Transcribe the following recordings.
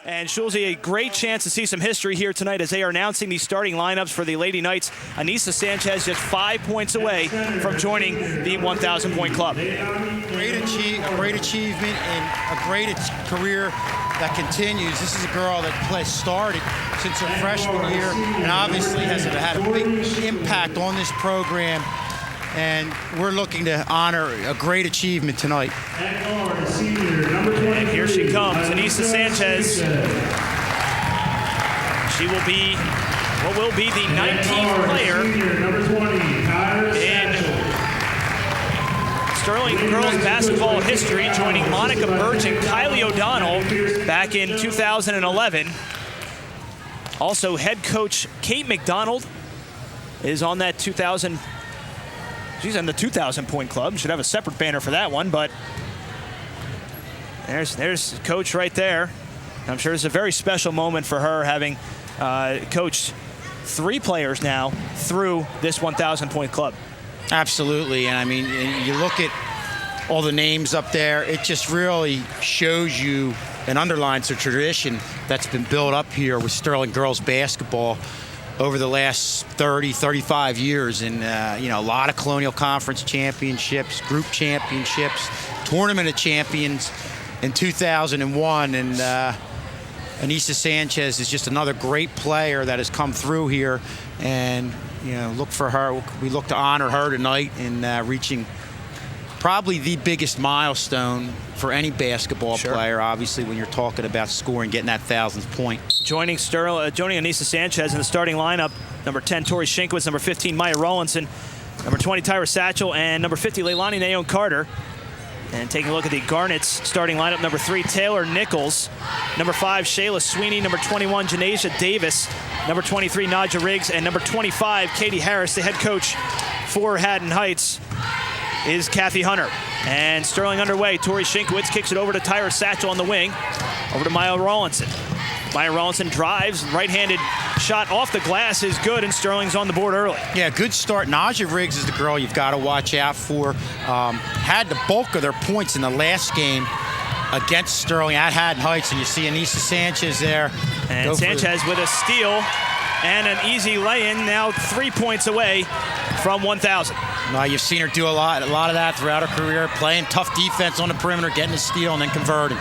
And Schulze, a great chance to see some history here tonight as they are announcing the starting lineups for the Lady Knights. Anyssa Sanchez just 5 points away from joining the 1,000-point club. Great achievement and a great career that continues. This is a girl that started since her freshman year and obviously has had a big impact on this program. And we're looking to honor a great achievement tonight. And here she comes, Anyssa Sanchez. She will be what will be the 19th player in Sterling girls basketball history, joining Monica Birch and Kylie O'Donnell back in 2011. Also, head coach Kate McDonald is on that 2,000. She's in the 2,000-point club. Should have a separate banner for that one, but there's coach right there. I'm sure it's a very special moment for her, having coached 3 players now through this 1,000-point club. Absolutely, and I mean, you look at all the names up there, it just really shows you and underlines the tradition that's been built up here with Sterling girls basketball over the last 30, 35 years. And, you know, a lot of Colonial Conference championships, group championships, Tournament of Champions in 2001. And Anyssa Sanchez is just another great player that has come through here. And, you know, look for her. We look to honor her tonight in reaching probably the biggest milestone for any basketball player, obviously, when you're talking about scoring, getting that 1,000th point. Joining Anyssa Sanchez in the starting lineup, number 10, Tori Shinkowitz, number 15, Maya Rawlinson, number 20, Tyra Satchel, and number 50, Leilani Nayon Carter. And taking a look at the Garnets starting lineup, number 3, Taylor Nichols, number 5, Shayla Sweeney, number 21, Janasia Davis, number 23, Nadja Riggs, and number 25, Katie Harris. The head coach for Haddon Heights is Kathy Hunter. And Sterling underway. Tori Shinkowitz kicks it over to Tyra Satchel on the wing. Over to Maya Rawlinson. Maya Rawlinson drives. Right-handed shot off the glass is good, and Sterling's on the board early. Yeah, good start. Nadja Riggs is the girl you've got to watch out for. Had the bulk of their points in the last game against Sterling at Haddon Heights, and you see Anyssa Sanchez there. And Sanchez with a steal and an easy lay-in, now 3 points away from 1,000. You've seen her do a lot of that throughout her career, playing tough defense on the perimeter, getting a steal, and then converting.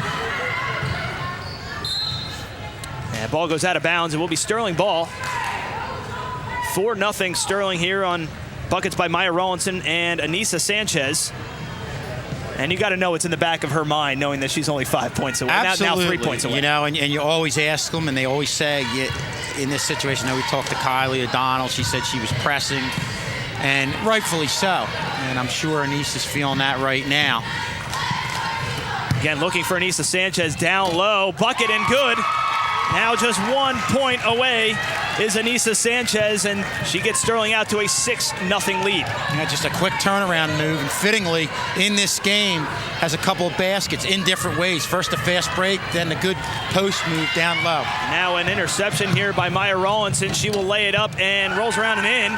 And ball goes out of bounds. It will be Sterling ball. 4-0 Sterling here on buckets by Maya Rawlinson and Anyssa Sanchez. And you got to know it's in the back of her mind, knowing that she's only 5 points away. Absolutely. Now 3 points away. You know, and you always ask them, and they always say, in this situation, we talked to Kylie O'Donnell. She said she was pressing, and rightfully so. And I'm sure Anissa's feeling that right now. Again, looking for Anyssa Sanchez down low. Bucket and good. Now just 1 point away is Anyssa Sanchez, and she gets Sterling out to a 6-0 lead. Yeah, just a quick turnaround move, and fittingly in this game has a couple of baskets in different ways. First a fast break, then the good post move down low. Now an interception here by Maya Rawlinson. She will lay it up and rolls around and in.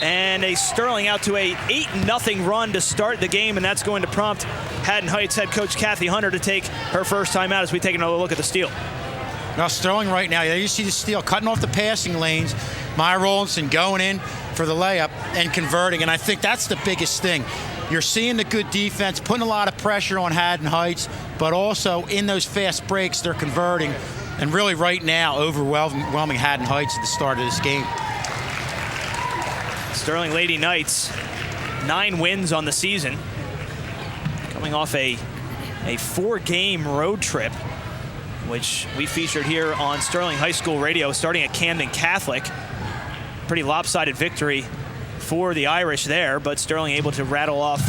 And a Sterling out to a 8-0 run to start the game, and that's going to prompt Haddon Heights head coach Kathy Hunter to take her first time out as we take another look at the steal. Now Sterling right now, there you see the steal, cutting off the passing lanes. Maya Rawlinson going in for the layup and converting, and I think that's the biggest thing. You're seeing the good defense, putting a lot of pressure on Haddon Heights, but also in those fast breaks, they're converting, and really right now overwhelming Haddon Heights at the start of this game. Sterling Lady Knights, 9 wins on the season, coming off a 4-game road trip, which we featured here on Sterling High School Radio, starting at Camden Catholic. Pretty lopsided victory for the Irish there, but Sterling able to rattle off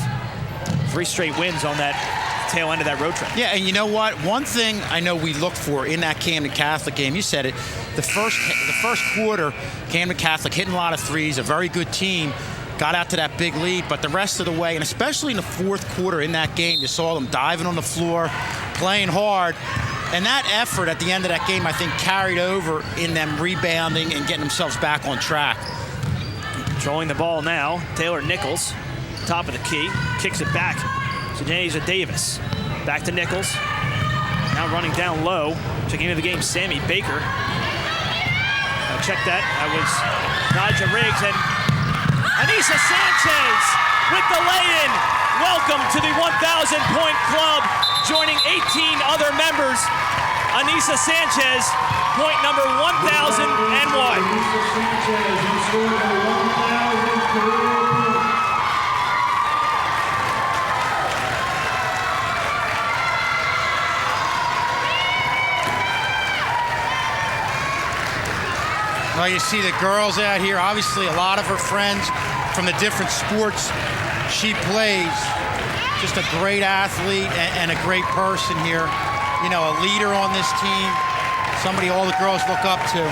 3 straight wins on that tail end of that road trip. Yeah, and you know what? One thing I know we look for in that Camden Catholic game, you said it, the first quarter, Camden Catholic hitting a lot of threes, a very good team, got out to that big lead, but the rest of the way, and especially in the fourth quarter in that game, you saw them diving on the floor, playing hard. And that effort at the end of that game, I think, carried over in them rebounding and getting themselves back on track. Controlling the ball now, Taylor Nichols, top of the key, kicks it back to Janasia Davis. Back to Nichols. Now running down low, checking into the game, Sammy Baker. Check that. That was Nadja Riggs and Anyssa Sanchez with the lay-in. Welcome to the 1,000-point club, joining 18 other members. Anyssa Sanchez, point number 1,001. Well, you see the girls out here, obviously a lot of her friends from the different sports she plays. Just a great athlete and a great person here. You know, a leader on this team, somebody all the girls look up to.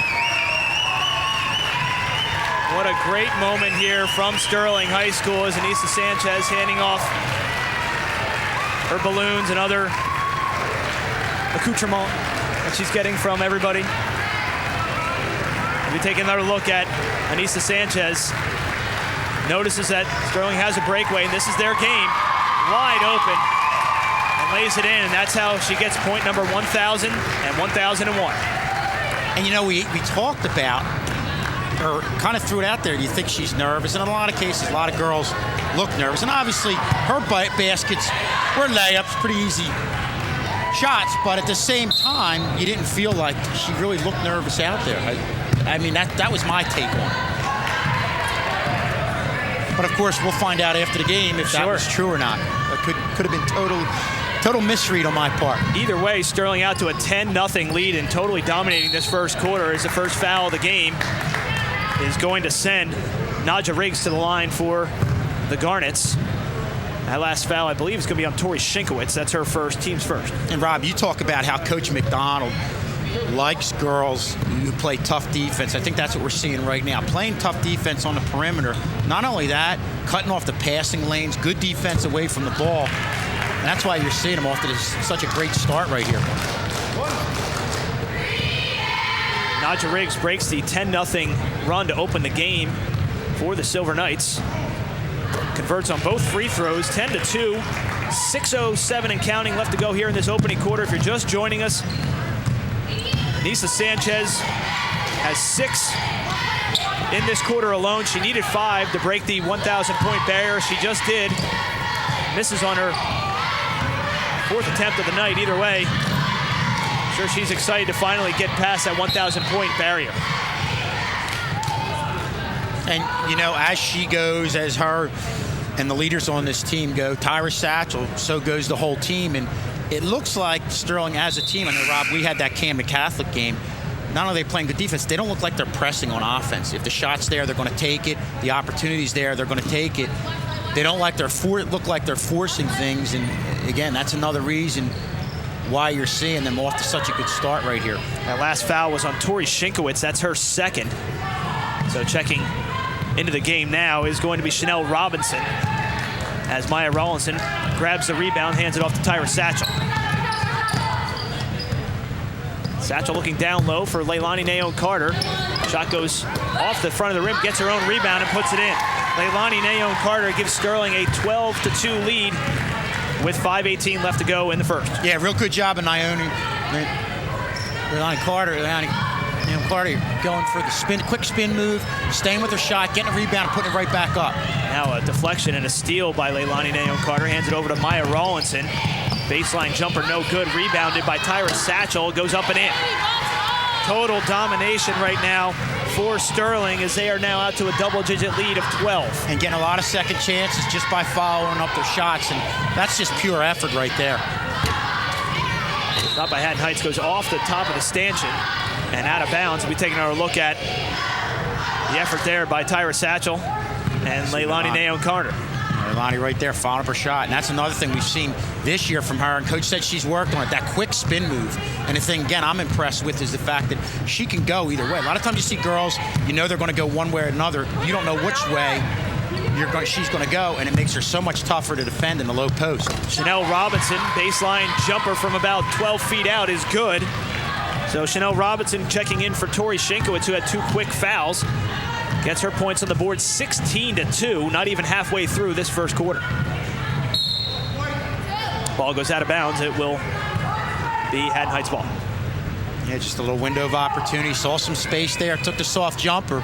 What a great moment here from Sterling High School as Anyssa Sanchez handing off her balloons and other accoutrement that she's getting from everybody. We'll be taking another look at Anyssa Sanchez. Notices that Sterling has a breakaway, and this is their game. Wide open, and lays it in, and that's how she gets point number 1,000 and 1,001. And you know, we talked about, or kind of threw it out there, do you think she's nervous? And in a lot of cases, a lot of girls look nervous. And obviously, her baskets were layups, pretty easy shots, but at the same time, you didn't feel like she really looked nervous out there. I mean, that was my take on it. But of course, we'll find out after the game if that was true or not. It could have been total misread on my part. Either way, Sterling out to a 10-0 lead and totally dominating this first quarter as the first foul of the game is going to send Nadja Riggs to the line for the Garnets. That last foul, I believe, is going to be on Tori Shinkowitz. That's her first, team's first. And Rob, you talk about how Coach McDonald likes girls who play tough defense. I think that's what we're seeing right now. Playing tough defense on the perimeter. Not only that, cutting off the passing lanes, good defense away from the ball. And that's why you're seeing them off to such a great start right here. Nadja Riggs breaks the 10-0 run to open the game for the Silver Knights. Converts on both free throws, 10-2. 6:07 and counting left to go here in this opening quarter. If you're just joining us, Anyssa Sanchez has 6 in this quarter alone. She needed 5 to break the 1,000-point barrier. She just did. Misses on her 4th attempt of the night. Either way, I'm sure she's excited to finally get past that 1,000-point barrier. And, you know, as she goes, as her and the leaders on this team go, Tyra Satchel, so goes the whole team. And it looks like Sterling as a team, I know, Rob, we had that Camden Catholic game. Not only are they playing good defense, they don't look like they're pressing on offense. If the shot's there, they're going to take it. The opportunity's there, they're going to take it. They don't like look like they're forcing things. And again, that's another reason why you're seeing them off to such a good start right here. That last foul was on Tori Shinkowitz. That's her second. So checking into the game now is going to be Chanel Robinson as Maya Rawlinson grabs the rebound, hands it off to Tyra Satchel. Satchel looking down low for Leilani Nayon Carter. Shot goes off the front of the rim, gets her own rebound and puts it in. Leilani Nayon Carter gives Sterling a 12-2 lead with 5:18 left to go in the first. Yeah, real good job of Leilani Carter. Nayon Carter going for the quick spin move, staying with her shot, getting a rebound and putting it right back up. Now a deflection and a steal by Leilani Nayon Carter. Hands it over to Maya Rawlinson. Baseline jumper, no good. Rebounded by Tyra Satchel. Goes up and in. Total domination right now for Sterling as they are now out to a double-digit lead of 12. And getting a lot of second chances just by following up their shots, and that's just pure effort right there. Shot by Haddon Heights goes off the top of the stanchion and out of bounds. We'll be taking our look at the effort there by Tyra Satchel and Leilani Nayon Carter. Leilani right there following up her shot. And that's another thing we've seen this year from her. And Coach said she's worked on it, that quick spin move. And the thing, again, I'm impressed with is the fact that she can go either way. A lot of times you see girls, you know they're going to go one way or another. You don't know which way she's going to go, and it makes her so much tougher to defend in the low post. Chanel Robinson, baseline jumper from about 12 feet out is good. So Chanel Robinson checking in for Tori Shinkowitz, who had 2 quick fouls. Gets her points on the board, 16-2, not even halfway through this first quarter. Ball goes out of bounds. It will be Haddon Heights ball. Yeah, just a little window of opportunity. Saw some space there, took the soft jumper.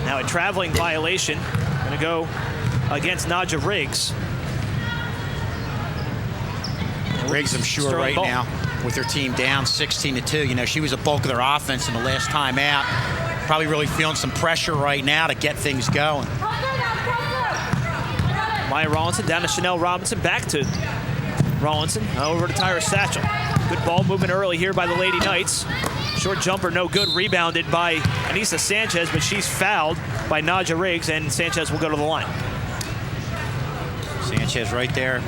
Now a traveling violation. Going to go against Nadja Riggs. Riggs, I'm sure, Sterling right ball. now, with her team down 16-2. You know, she was a bulk of their offense in the last time out. Probably really feeling some pressure right now to get things going. Maya Rawlinson down to Chanel Robinson, back to Rawlinson, over to Tyra Satchel. Good ball movement early here by the Lady Knights. Short jumper, no good, rebounded by Anyssa Sanchez, but she's fouled by Nadja Riggs, and Sanchez will go to the line. Sanchez right there,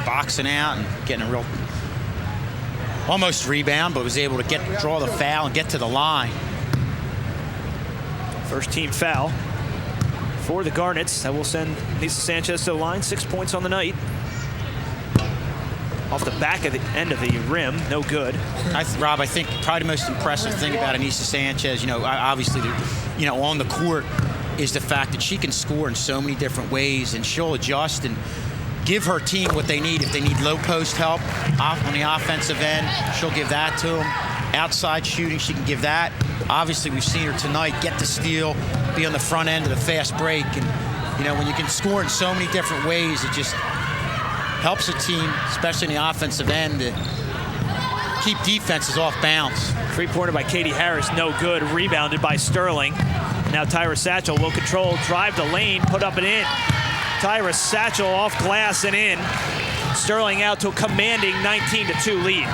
boxing out and getting a real almost rebound, but was able to draw the foul and get to the line. First team foul for the Garnets. That will send Anyssa Sanchez to the line. 6 points on the night. Off the back of the end of the rim, no good. Rob, I think probably the most impressive thing about Anyssa Sanchez, you know, obviously, you know, on the court, is the fact that she can score in so many different ways, and she'll adjust and give her team what they need. If they need low post help on the offensive end, she'll give that to them. Outside shooting, she can give that. Obviously, we've seen her tonight get the steal, be on the front end of the fast break, and you know, when you can score in so many different ways, it just helps a team, especially in the offensive end, to keep defenses off bounds. Three-pointer by Katie Harris, no good. Rebounded by Sterling. Now Tyra Satchel will control, drive the lane, put up and in. Tyra Satchel off glass and in. Sterling out to a commanding 19-2 lead.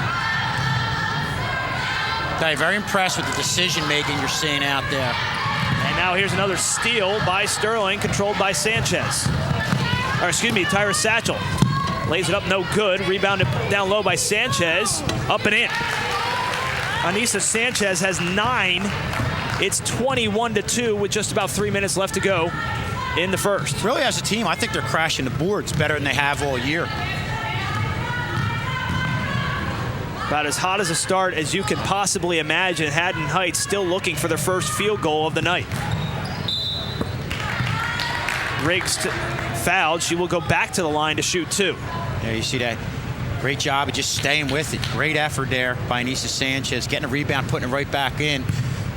Very impressed with the decision-making you're seeing out there. And now here's another steal by Sterling, controlled by Sanchez. Or excuse me, Tyra Satchel. Lays it up, no good. Rebounded down low by Sanchez. Up and in. Anyssa Sanchez has 9. It's 21-2 with just about 3 minutes left to go in the first. Really, as a team, I think they're crashing the boards better than they have all year. About as hot as a start as you can possibly imagine. Haddon Heights still looking for their first field goal of the night. Riggs fouled. She will go back to the line to shoot 2. Yeah, you see that. Great job of just staying with it. Great effort there by Anyssa Sanchez, getting a rebound, putting it right back in.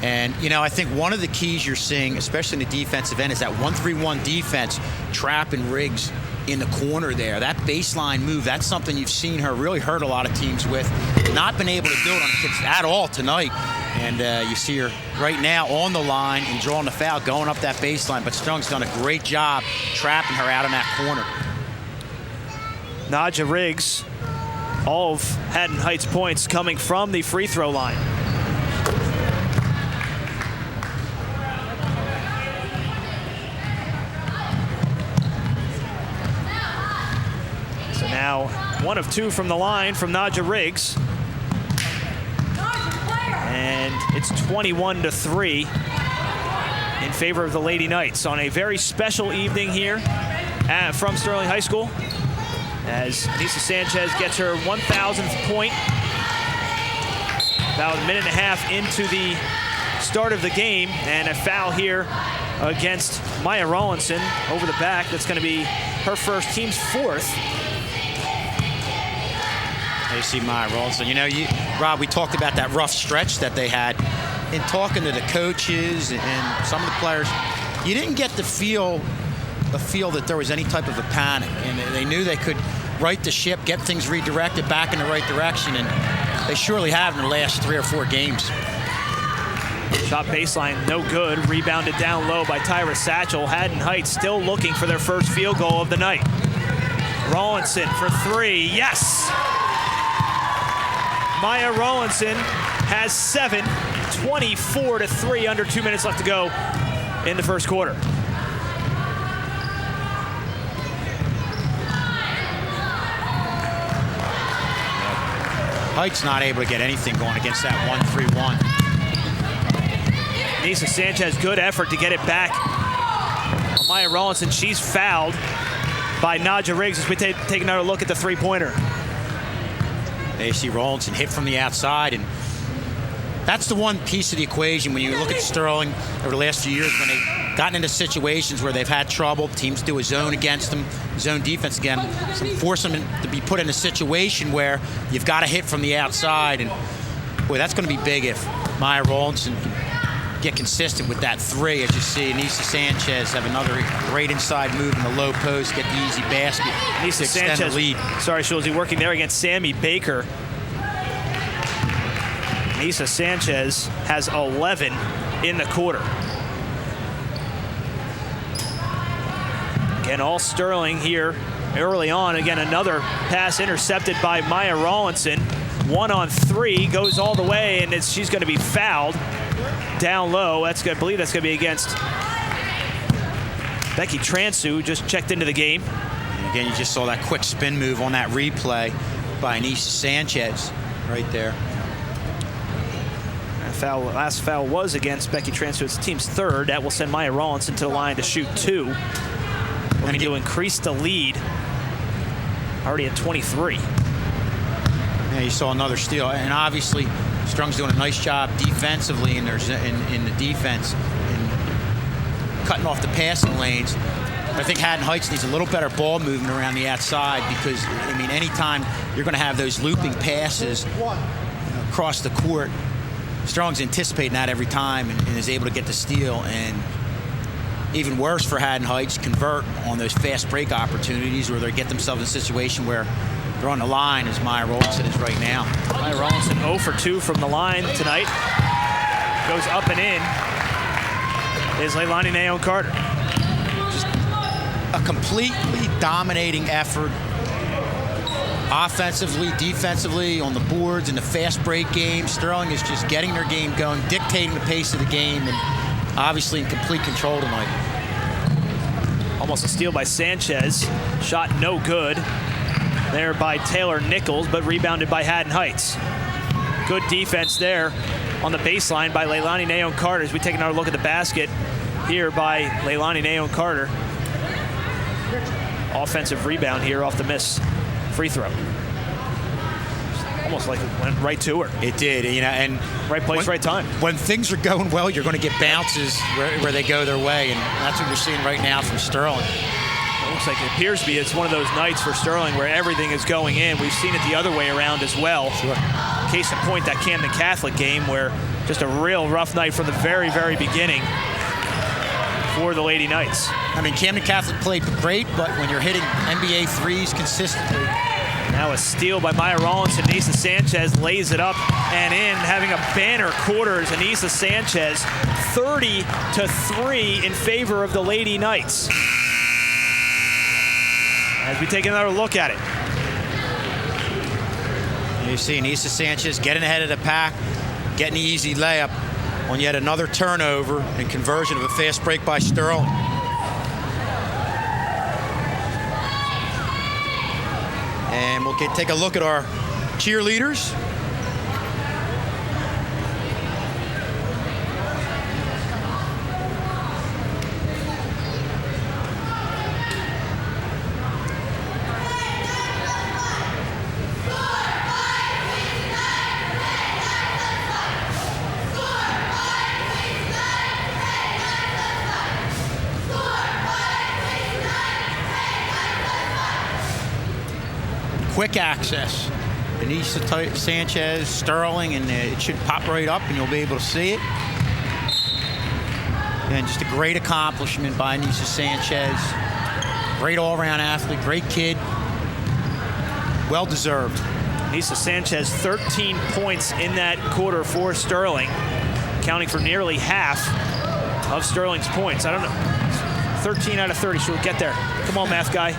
And, you know, I think one of the keys you're seeing, especially in the defensive end, is that 1-3-1 defense, trapping Riggs in the corner there. That baseline move, that's something you've seen her really hurt a lot of teams with. Not been able to do it on kids at all tonight. And you see her right now on the line and drawing the foul, going up that baseline. But Sterling's done a great job trapping her out in that corner. Nadja Riggs, all of Haddon Heights' points coming from the free throw line. So now 1 of 2 from the line from Nadja Riggs. And it's 21-3 in favor of the Lady Knights on a very special evening here from Sterling High School, as Anyssa Sanchez gets her 1,000th point. About a minute and a half into the start of the game, and a foul here against Maya Rawlinson over the back. That's going to be her first, team's 4th. You see Maya Rawlinson. You know, Rob, we talked about that rough stretch that they had. In talking to the coaches and some of the players, you didn't get the feel that there was any type of a panic, and they knew they could right the ship, get things redirected back in the right direction, and they surely have in the last 3 or 4 games. Shot baseline, no good. Rebounded down low by Tyra Satchel. Haddon Heights still looking for their first field goal of the night. Rawlinson for 3, yes! Maya Rawlinson has 7, 24-3, under 2 minutes left to go in the first quarter. Heights not able to get anything going against that 1-3-1. Anyssa Sanchez, good effort to get it back. Maya Rawlinson, she's fouled by Nadja Riggs as we take another look at the three-pointer. They see Rawlinson hit from the outside, and that's the one piece of the equation when you look at Sterling over the last few years when they gotten into situations where they've had trouble. Teams do a zone against them, zone defense again. So force them to be put in a situation where you've got to hit from the outside. And, boy, that's going to be big if Maya Rollinson can get consistent with that three. As you see, Anyssa Sanchez have another great inside move in the low post, get the easy basket Anyssa to extend Sanchez, the lead. sorry, Schulze, working there against Sammy Baker. Anyssa Sanchez has 11 in the quarter. Again, all Sterling here early on. Again, another pass intercepted by Maya Rollinson. 1-on-3, goes all the way, and she's going to be fouled down low. I believe that's going to be against Becky Transu, who just checked into the game. And again, you just saw that quick spin move on that replay by Anyssa Sanchez right there. Last foul was against Becky Transu. It's the team's third. That will send Maya Rollinson to the line to shoot 2. Looking to increase the lead. Already at 23. Yeah, you saw another steal, and obviously Strung's doing a nice job defensively in the defense and cutting off the passing lanes. I think Haddon Heights needs a little better ball movement around the outside because, I mean, anytime you're going to have those looping passes across the court, Strong's anticipating that every time and is able to get the steal. And even worse for Haddon Heights, convert on those fast break opportunities where they get themselves in a situation where they're on the line, as Maya Rollinson is right now. Maya Rollinson 0 for 2 from the line tonight. Goes up and in. Is Leilani Nayon Carter. Just a completely dominating effort. Offensively, defensively, on the boards, in the fast break game. Sterling is just getting their game going, dictating the pace of the game, and obviously in complete control tonight. Almost a steal by Sanchez. Shot no good. There by Taylor Nichols, but rebounded by Haddon Heights. Good defense there on the baseline by Leilani Nayon Carter. As we take another look at the basket here by Leilani Nayon Carter. Offensive rebound here off the miss free throw. Almost like it went right to her. It did, you know, and right place, right time. When things are going well, you're going to get bounces where they go their way, and that's what we're seeing right now from Sterling. It looks like it appears to be it's one of those nights for Sterling where everything is going in. We've seen it the other way around as well. Sure. Case in point, that Camden Catholic game where just a real rough night from the very, very beginning for the Lady Knights. I mean, Camden Catholic played great, but when you're hitting NBA threes consistently. Now a steal by Maya Rollinson. Anyssa Sanchez lays it up and in, having a banner quarter is Anyssa Sanchez. 30-3 in favor of the Lady Knights. As we take another look at it. You see Anyssa Sanchez getting ahead of the pack, getting the easy layup on yet another turnover and conversion of a fast break by Sterling. And we'll take a look at our cheerleaders. Quick access. Anyssa Sanchez, Sterling, and it should pop right up and you'll be able to see it. And just a great accomplishment by Anyssa Sanchez. Great all-around athlete, great kid. Well deserved. Anyssa Sanchez, 13 points in that quarter for Sterling, accounting for nearly half of Sterling's points. I don't know, 13 out of 30, she'll get there. Come on, math guy.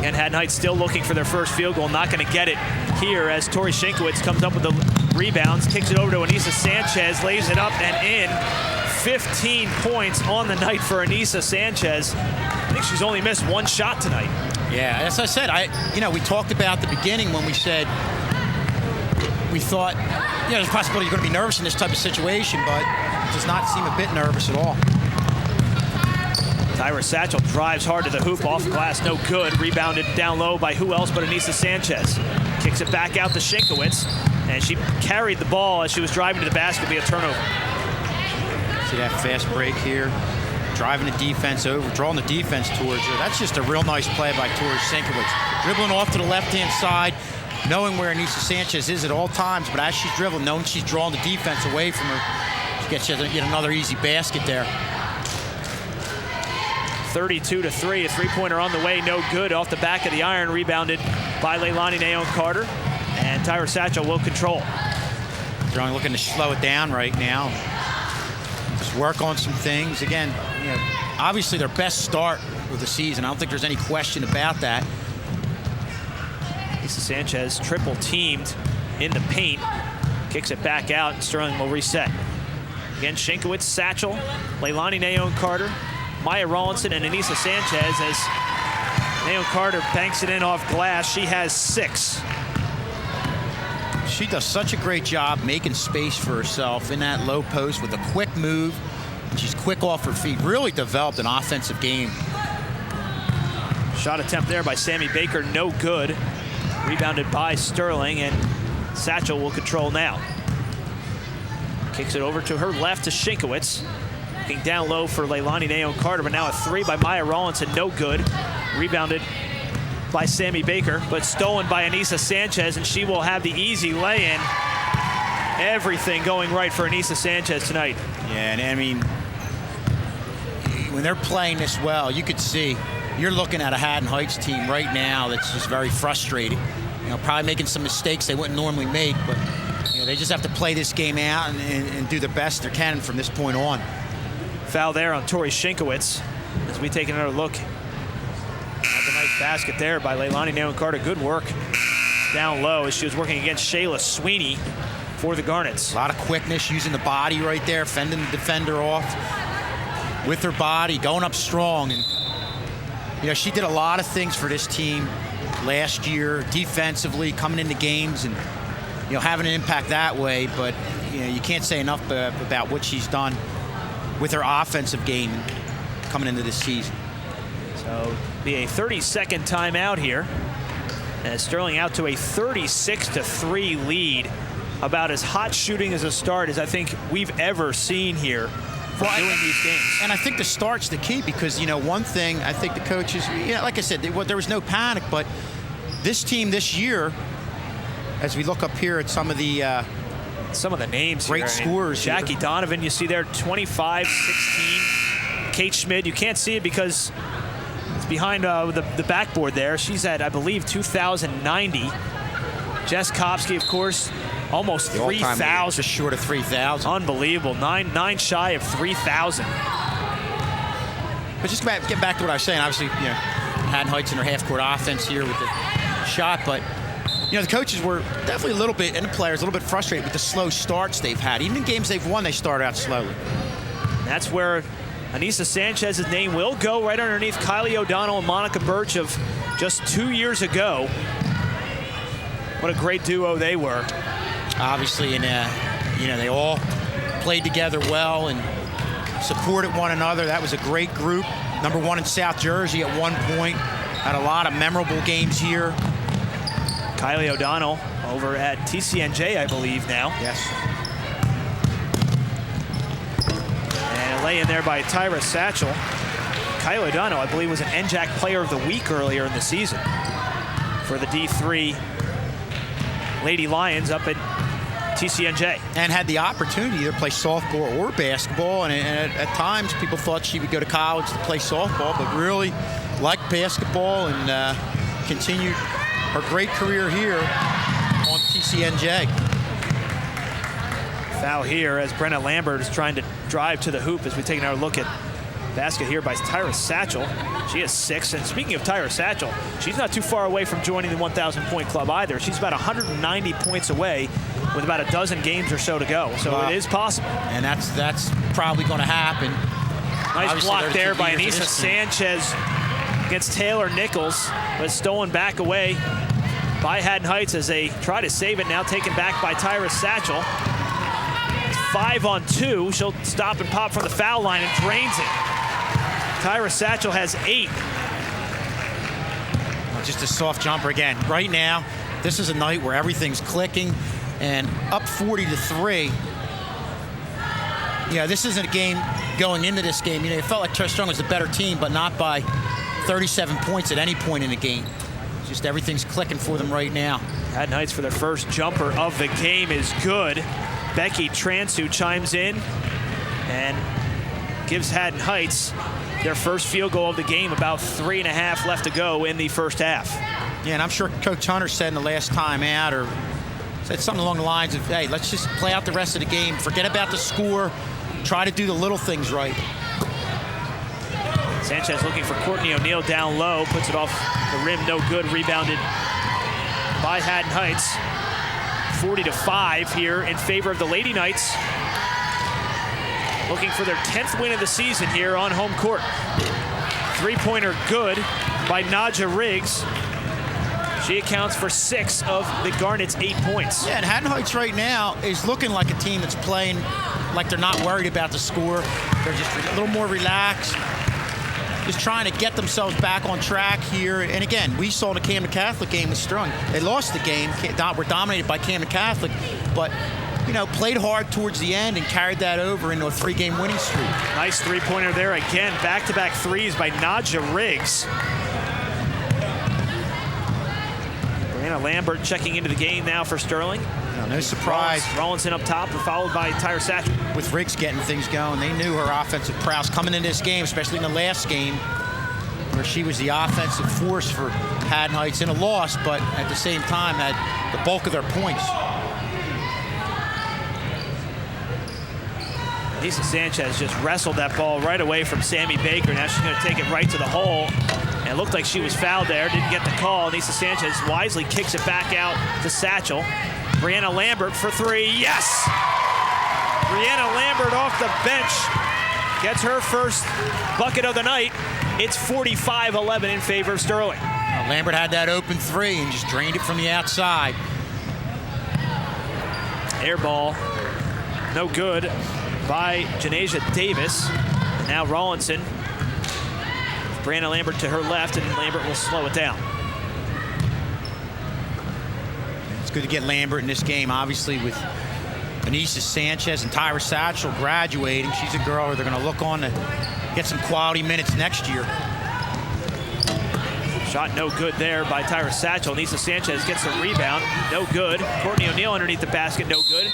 And Haddon Heights still looking for their first field goal, not going to get it here as Tori Shinkowitz comes up with the rebounds, kicks it over to Anyssa Sanchez, lays it up and in. 15 points on the night for Anyssa Sanchez. I think she's only missed one shot tonight. Yeah, as I said, we talked about the beginning when we said we thought, there's a possibility you're going to be nervous in this type of situation, but it does not seem a bit nervous at all. Tyra Satchel drives hard to the hoop, off glass, no good. Rebounded down low by who else but Anyssa Sanchez. Kicks it back out to Shinkowitz. And she carried the ball as she was driving to the basket. It'll be a turnover. See that fast break here? Driving the defense over, drawing the defense towards her. That's just a real nice play by Tori Sienkiewicz. Dribbling off to the left-hand side, knowing where Anyssa Sanchez is at all times, but as she's dribbling, knowing she's drawing the defense away from her, she gets yet another easy basket there. 32-3, a three-pointer on the way, no good. Off the back of the iron, rebounded by Leilani Naeon-Carter, and Tyra Satchel will control. They're looking to slow it down right now. Just work on some things. Again, obviously their best start of the season. I don't think there's any question about that. Anyssa Sanchez triple teamed in the paint. Kicks it back out, and Sterling will reset. Again, Sienkiewicz, Satchel, Leilani Naeon-Carter, Maya Rawlinson, and Anyssa Sanchez as Naeon-Carter banks it in off glass. She has 6. She does such a great job making space for herself in that low post with a quick move. She's quick off her feet. Really developed an offensive game. Shot attempt there by Sammy Baker, no good. Rebounded by Sterling, and Satchel will control now. Kicks it over to her left to Sienkiewicz. Looking down low for Leilani Naeon-Carter, but now a 3 by Maya Rawlinson, no good. Rebounded by Sammy Baker, but stolen by Anyssa Sanchez, and she will have the easy lay-in. Everything going right for Anyssa Sanchez tonight. Yeah, and I mean, when they're playing this well, you could see, you're looking at a Haddon Heights team right now that's just very frustrated. Probably making some mistakes they wouldn't normally make, but they just have to play this game out and do the best they can from this point on. Foul there on Tori Sienkiewicz as we take another look at the nice basket there by Leilani Naeon-Carter. Good work down low as she was working against Shayla Sweeney for the Garnets. A lot of quickness, using the body right there, fending the defender off with her body, going up strong. And she did a lot of things for this team last year, defensively, coming into games and having an impact that way. But you can't say enough about what she's done with her offensive game coming into this season. So be a 30-second timeout here as Sterling out to a 36-3 lead. About as hot shooting as a start as I think we've ever seen here for doing these games. And I think the start's the key because, one thing I think the coaches, like I said, there was no panic, but this team this year, as we look up here at some of the names great here, scorers. Jackie Donovan, you see there, 25-16. Kate Schmid, you can't see it because it's behind the backboard there. She's at, I believe, 2,090. Jess Kopsky, of course, almost 3,000. Just short of 3,000. Unbelievable. Nine shy of 3,000. But just get back to what I was saying. Obviously, Haddon Heights in their half-court offense here with the shot, but the coaches were definitely a little bit, and the players a little bit frustrated with the slow starts they've had. Even in games they've won, they start out slowly. That's where Anyssa Sanchez's name will go, right underneath Kylie O'Donnell and Monica Birch of just 2 years ago. What a great duo they were. Obviously, and they all played together well and supported one another. That was a great group. Number 1 in South Jersey at one point. Had a lot of memorable games here. Kylie O'Donnell over at TCNJ, I believe now. Yes. And a lay in there by Tyra Satchel. Kylie O'Donnell, I believe, was an NJAC Player of the Week earlier in the season for the D3 Lady Lions up at TCNJ. And had the opportunity to play softball or basketball, and at times people thought she would go to college to play softball, but really liked basketball and continued her great career here on TCNJ. Foul here as Brenna Lambert is trying to drive to the hoop as we take another look at basket here by Tyra Satchel. She has 6, and speaking of Tyra Satchel, she's not too far away from joining the 1,000-point club either. She's about 190 points away with about a dozen games or so to go, so it is possible. And that's probably going to happen. Nice Obviously, block there by Anyssa Sanchez against Taylor Nichols, but stolen back away by Haddon Heights as they try to save it. Now taken back by Tyra Satchel. It's 5-on-2. She'll stop and pop from the foul line and drains it. Tyra Satchel has 8. Just a soft jumper again. Right now, this is a night where everything's clicking. and up 40-3. This isn't a game going into this game. It felt like Sterling was the better team, but not by 37 points at any point in the game. Just everything's clicking for them right now. Haddon Heights for their first jumper of the game is good. Becky Transu chimes in and gives Haddon Heights their first field goal of the game, about 3.5 left to go in the first half. Yeah, and I'm sure Coach Hunter said in the last time out, or said something along the lines of, hey, let's just play out the rest of the game. Forget about the score. Try to do the little things right. Sanchez looking for Courtney O'Neill down low, puts it off the rim, no good. Rebounded by Haddon Heights. 40-5 here in favor of the Lady Knights, looking for their 10th win of the season here on home court. Three-pointer good by Nadja Riggs. She accounts for 6 of the Garnet's 8 points. Yeah, and Haddon Heights right now is looking like a team that's playing like they're not worried about the score. They're just a little more relaxed, just trying to get themselves back on track here. And again, we saw the Camden Catholic game with Sterling. They lost the game, were dominated by Camden Catholic, but played hard towards the end and carried that over into a 3-game winning streak. Nice three-pointer there again. Back-to-back threes by Nadja Riggs. Brianna Lambert checking into the game now for Sterling. No surprise. Rawlinson up top, followed by Tyra Satchel. With Riggs getting things going, they knew her offensive prowess coming into this game, especially in the last game, where she was the offensive force for Haddon Heights in a loss, but at the same time had the bulk of their points. Anyssa Sanchez just wrestled that ball right away from Sammy Baker. Now she's going to take it right to the hole. And it looked like she was fouled there. Didn't get the call. Anyssa Sanchez wisely kicks it back out to Satchel. Brianna Lambert for 3. Yes! Brianna Lambert off the bench gets her first bucket of the night. It's 45-11 in favor of Sterling. Lambert had that open 3 and just drained it from the outside. Air ball, no good by Janasia Davis. Now Rawlinson. Brianna Lambert to her left, and Lambert will slow it down. It's good to get Lambert in this game, obviously, with Anyssa Sanchez and Tyra Satchel graduating. She's a girl who they're going to look on to get some quality minutes next year. Shot no good there by Tyra Satchel. Anyssa Sanchez gets a rebound, no good. Courtney O'Neill underneath the basket, no good.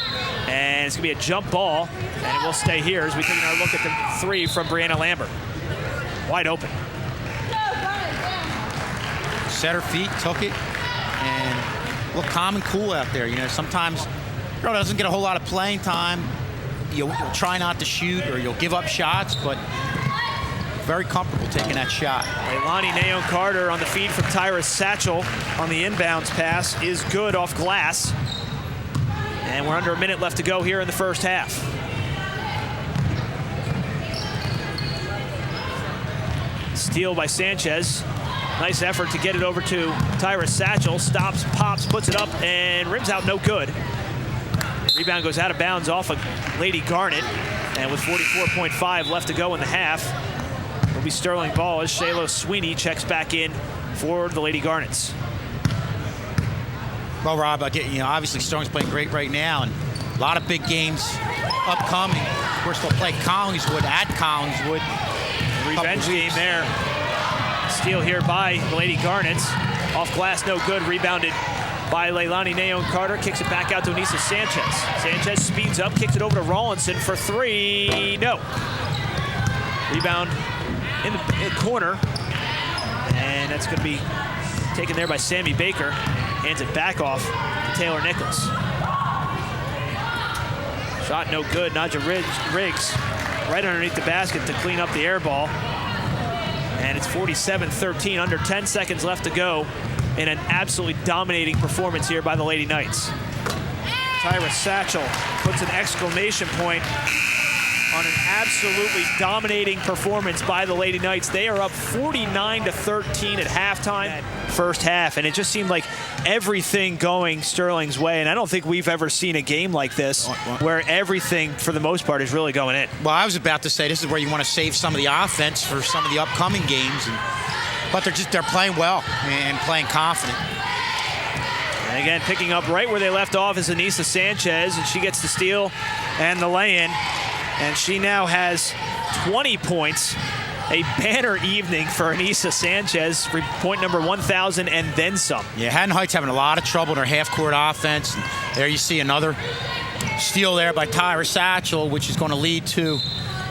And it's going to be a jump ball, and it will stay here as we take another look at the 3 from Brianna Lambert. Wide open. Set her feet, took it, and look calm and cool out there. Sometimes girl doesn't get a whole lot of playing time. You'll try not to shoot, or you'll give up shots, but very comfortable taking that shot. Leilani Nayon Carter on the feed from Tyra Satchel on the inbounds pass is good off glass. And we're under a minute left to go here in the first half. Steal by Sanchez. Nice effort to get it over to Tyra Satchel. Stops, pops, puts it up, and rims out no good. Rebound goes out of bounds off of Lady Garnet. And with 44.5 left to go in the half, will be Sterling ball as Shayla Sweeney checks back in for the Lady Garnets. Well, Rob, obviously Sterling's playing great right now, and a lot of big games upcoming. Of course, they'll play Collingswood at Collingswood. Revenge game there. Steal here by the Lady Garnets. Off glass, no good. Rebounded by Leilani Nayon Carter. Kicks it back out to Anyssa Sanchez. Sanchez speeds up, kicks it over to Rawlinson for 3. No. Rebound in the corner. And that's going to be taken there by Sammy Baker. Hands it back off to Taylor Nichols. Shot no good. Nadja Riggs right underneath the basket to clean up the air ball. And it's 47-13, under 10 seconds left to go in an absolutely dominating performance here by the Lady Knights. Tyra Satchel puts an exclamation point on an absolutely dominating performance by the Lady Knights. They are up 49-13 at halftime, first half, and it just seemed like everything going Sterling's way. And I don't think we've ever seen a game like this where everything, for the most part, is really going in. Well, I was about to say this is where you want to save some of the offense for some of the upcoming games, but they're playing well and playing confident. And again, picking up right where they left off is Anyssa Sanchez, and she gets the steal and the lay-in. And she now has 20 points. A banner evening for Anyssa Sanchez, point number 1,000 and then some. Yeah, Haddon Heights having a lot of trouble in their half-court offense. And there you see another steal there by Tyra Satchel, which is going to lead to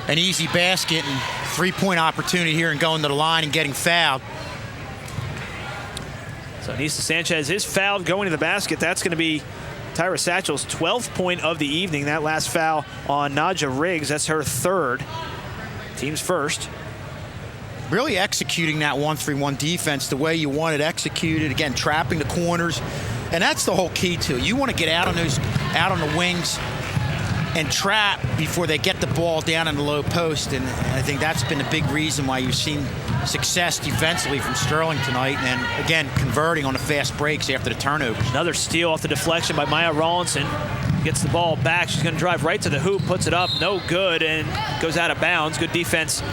an easy basket and three-point opportunity here and going to the line and getting fouled. So Anyssa Sanchez is fouled going to the basket. That's going to be Tyra Satchel's 12th point of the evening. That last foul on Nadja Riggs, that's her third. Team's first. Really executing that 1-3-1 defense the way you want it executed. Again, trapping the corners. And that's the whole key to it. You want to get out on the wings and trap before they get the ball down in the low post. And I think that's been a big reason why you've seen success defensively from Sterling tonight. And again, converting on the fast breaks after the turnovers. Another steal off the deflection by Maya Rawlinson. Gets the ball back. She's going to drive right to the hoop, puts it up, no good, and goes out of bounds. Good defense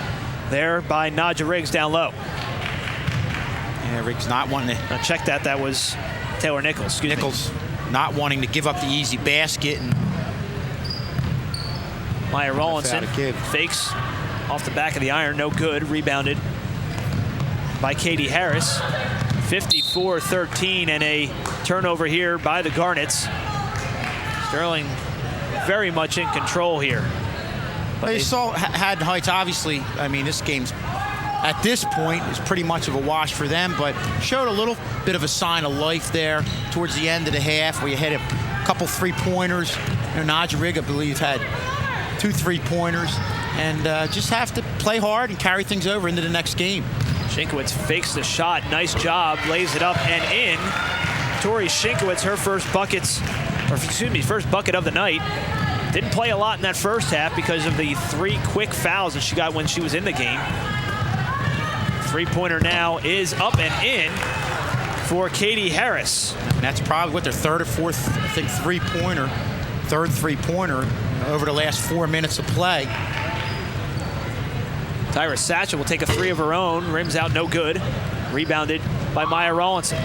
there by Nadja Riggs down low. Yeah, Riggs not wanting to. Now check that. That was Taylor Nichols. Nichols not wanting to give up the easy basket. And Maya Rawlinson fakes off the back of the iron. No good. Rebounded by Katie Harris. 54-13 and a turnover here by the Garnets. Sterling very much in control here. But you saw Haddon Heights, obviously, I mean, this game's, at this point, is pretty much of a wash for them, but showed a little bit of a sign of life there towards the end of the half where you had a couple three-pointers. You know, Nadja Riggs, I believe, had 2 3-pointers, and just have to play hard and carry things over into the next game. Shinkowitz fakes the shot. Nice job. Lays it up and in. Tori Shinkowitz, her first bucket of the night. Didn't play a lot in that first half because of the 3 quick fouls that she got when she was in the game. Three-pointer now is up and in for Katie Harris. And that's probably what their third or fourth, I think, third three-pointer over the last 4 minutes of play. Tyra Satchel will take a 3 of her own. Rims out, no good. Rebounded by Maya Rawlinson.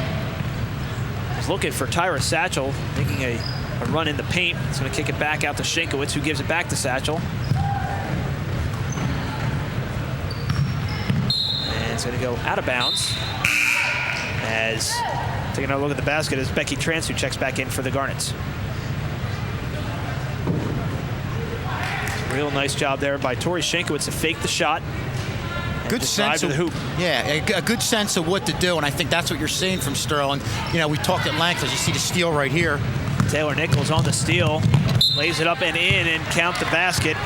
Was looking for Tyra Satchel, making a run in the paint. It's going to kick it back out to Shinkowitz, who gives it back to Satchel. And it's going to go out of bounds. As taking another look at the basket as Becky Trance, who checks back in for the Garnets. Real nice job there by Tori Shinkowitz to fake the shot. Good sense of the hoop. Yeah, a good sense of what to do, and I think that's what you're seeing from Sterling. You know, we talked at length as you see the steal right here. Taylor Nichols on the steal, lays it up and in and count the basket.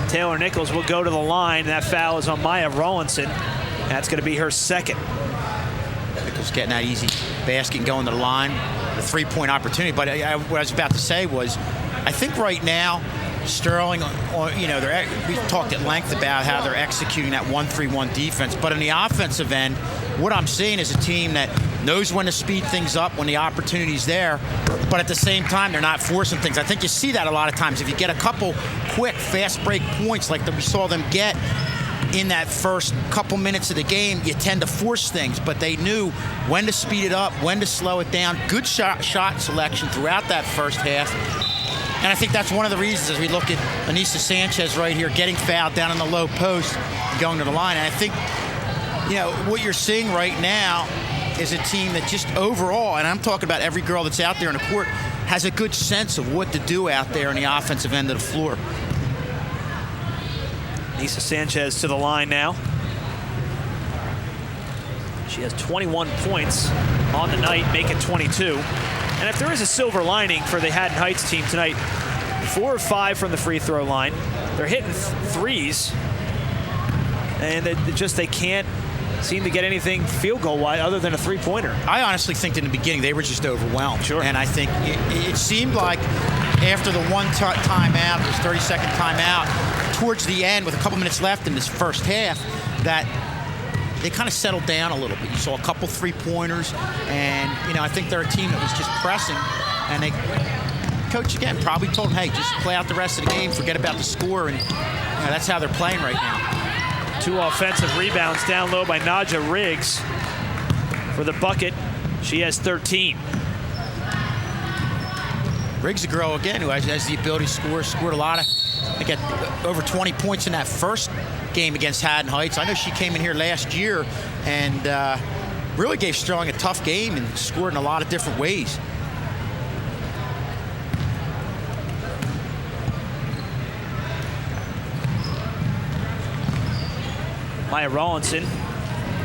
Taylor Nichols will go to the line. That foul is on Maya Rawlinson. That's going to be her second. Nichols getting that easy basket and going to the line. The three-point opportunity. But what I was about to say was, I think right now, Sterling, you know, we talked at length about how they're executing that 1-3-1 defense. But on the offensive end, what I'm seeing is a team that knows when to speed things up when the opportunity's there, but at the same time, they're not forcing things. I think you see that a lot of times. If you get a couple quick, fast break points like that we saw them get in that first couple minutes of the game, you tend to force things, but they knew when to speed it up, when to slow it down. Good shot selection throughout that first half. And I think that's one of the reasons as we look at Anyssa Sanchez right here getting fouled down in the low post and going to the line. And I think, you know, what you're seeing right now is a team that just overall, and I'm talking about every girl that's out there on the court, has a good sense of what to do out there on the offensive end of the floor. Anyssa Sanchez to the line now. She has 21 points on the night, make it 22. And if there is a silver lining for the Haddon Heights team tonight, 4 of 5 from the free throw line. They're hitting threes, and they can't seem to get anything field goal wise other than a three-pointer. I honestly think in the beginning they were just overwhelmed. Sure. And I think it seemed like after the one timeout, this 30-second timeout, towards the end with a couple minutes left in this first half, that they kind of settled down a little bit. You saw a couple three-pointers, and you know, I think they're a team that was just pressing, and coach again probably told them, hey, just play out the rest of the game, forget about the score, and you know, that's how they're playing right now. 2 offensive rebounds down low by Nadja Riggs for the bucket. She has 13. Riggs, a girl, again, who has the ability to score, scored a lot of, I think, over 20 points in that first game against Haddon Heights. I know she came in here last year and really gave Sterling a tough game and scored in a lot of different ways. Maya Rawlinson.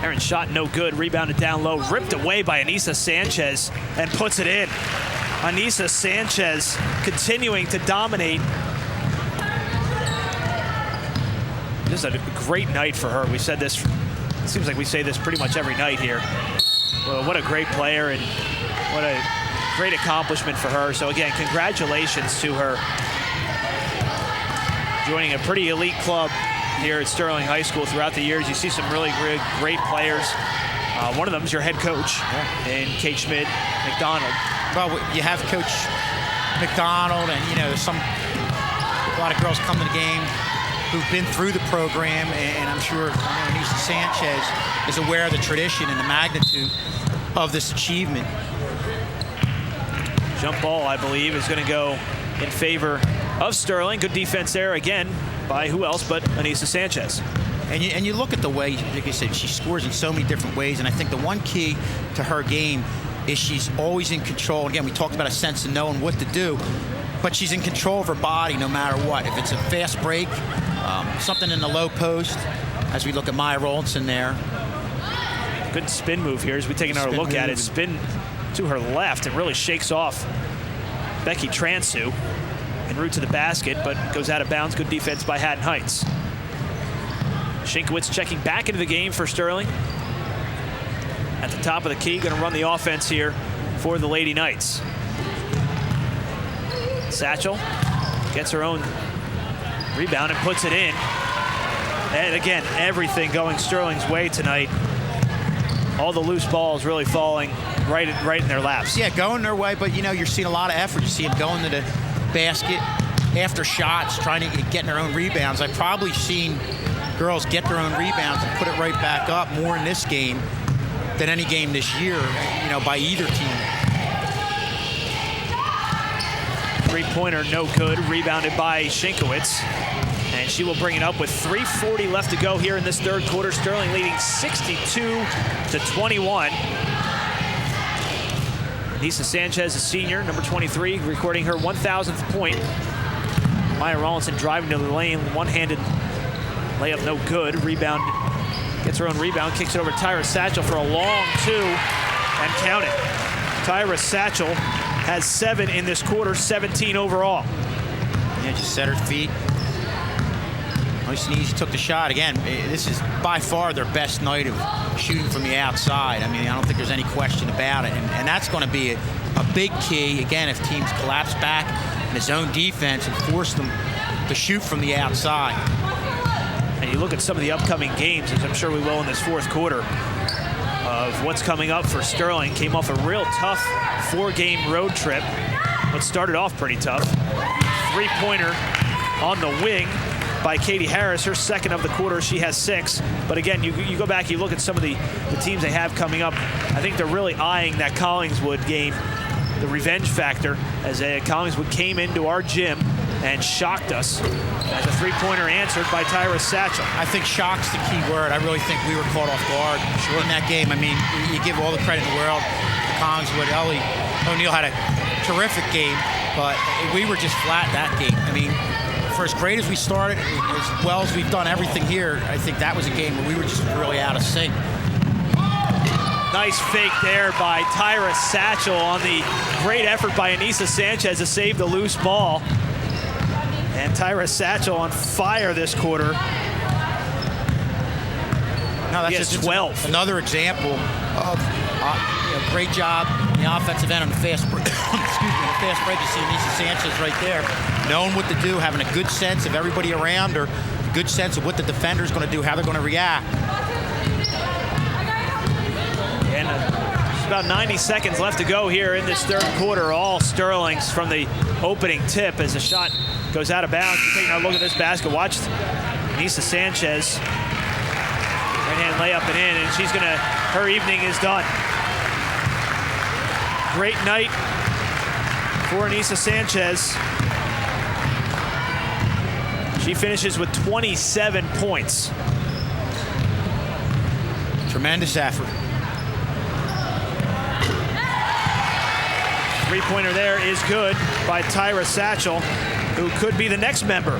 Aaron's shot no good, rebounded down low, ripped away by Anyssa Sanchez and puts it in. Anyssa Sanchez continuing to dominate. Just a great night for her. We said this, it seems like we say this pretty much every night here. Well, what a great player and what a great accomplishment for her. So again, congratulations to her joining a pretty elite club here at Sterling High School. Throughout the years, you see some really great players. One of them is your head coach, and Kate Schmidt McDonald. Well, you have Coach McDonald, and you know, there's a lot of girls come to the game who've been through the program, and I'm sure Anyssa Sanchez is aware of the tradition and the magnitude of this achievement. Jump ball, I believe, is going to go in favor of Sterling. Good defense there again by who else but Anyssa Sanchez. And you look at the way, like I said, she scores in so many different ways, and I think the one key to her game is she's always in control. Again, we talked about a sense of knowing what to do, but she's in control of her body no matter what. If it's a fast break, something in the low post, as we look at Maya Rawlinson there. Good spin move here as we take another look at it. Spin to her left and really shakes off Becky Transu en route to the basket, but goes out of bounds. Good defense by Haddon Heights. Shinkowitz checking back into the game for Sterling. At the top of the key, going to run the offense here for the Lady Knights. Satchel gets her own rebound and puts it in. And again, everything going Sterling's way tonight. All the loose balls really falling right in their laps. Yeah, going their way, but you know, you're seeing a lot of effort. You see them going to the basket after shots, trying to get their own rebounds. I've probably seen girls get their own rebounds and put it right back up more in this game than any game this year, you know, by either team. Three-pointer, no good, rebounded by Shinkowitz. And she will bring it up with 3:40 left to go here in this third quarter. Sterling leading 62-21. Anyssa Sanchez, a senior, number 23, recording her 1,000th point. Maya Rawlinson driving to the lane, one-handed layup, no good. Rebound, gets her own rebound, kicks it over to Tyra Satchel for a long two, and count it. Tyra Satchel has 7 in this quarter, 17 overall. Yeah, just set her feet. Nice and easy, took the shot. Again, this is by far their best night of shooting from the outside. I mean, I don't think there's any question about it. And that's going to be a big key, again, if teams collapse back in the zone defense and force them to shoot from the outside. And you look at some of the upcoming games, as I'm sure we will in this fourth quarter, of what's coming up for Sterling. Came off a real tough 4-game road trip, but started off pretty tough. Three-pointer on the wing by Katie Harris, her second of the quarter. She has 6. But again, you go back, you look at some of the teams they have coming up. I think they're really eyeing that Collingswood game, the revenge factor, as Collingswood came into our gym and shocked us. As a three-pointer answered by Tyra Satchel. I think shock's the key word. I really think we were caught off guard in that game. I mean, you give all the credit in the world to Collingswood. Ellie O'Neill had a terrific game, but we were just flat that game. I mean, for as great as we started, as well as we've done everything here, I think that was a game where we were just really out of sync. Nice fake there by Tyra Satchel on the great effort by Anyssa Sanchez to save the loose ball. And Tyra Satchel on fire this quarter. No, that's just 12. Another example of great job in the offensive end on the fast break. Excuse me, the fast break. You see Anyssa Sanchez right there, knowing what to do, having a good sense of everybody around her, a good sense of what the defender's going to do, how they're going to react. And just about 90 seconds left to go here in this third quarter. All Sterling's from the opening tip as the shot goes out of bounds. You're taking a look at this basket. Watch Anyssa Sanchez. Right-hand layup and in, and she's gonna, her evening is done. Great night for Anyssa Sanchez. She finishes with 27 points. Tremendous effort. Three-pointer there is good by Tyra Satchel, who could be the next member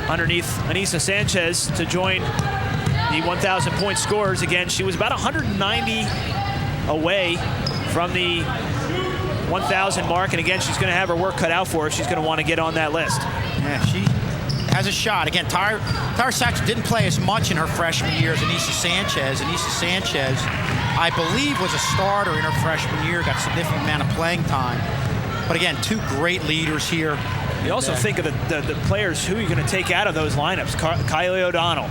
underneath Anyssa Sanchez to join the 1,000-point scorers. Again, she was about 190 away from the 1,000 mark, and again, she's going to have her work cut out for her. She's going to want to get on that list. Yeah, she has a shot. Again, Tyra Satchel didn't play as much in her freshman year as Anyssa Sanchez. Anyssa Sanchez, I believe, was a starter in her freshman year, got a significant amount of playing time. But again, two great leaders here. You also think of the players who you're going to take out of those lineups. Kylie O'Donnell,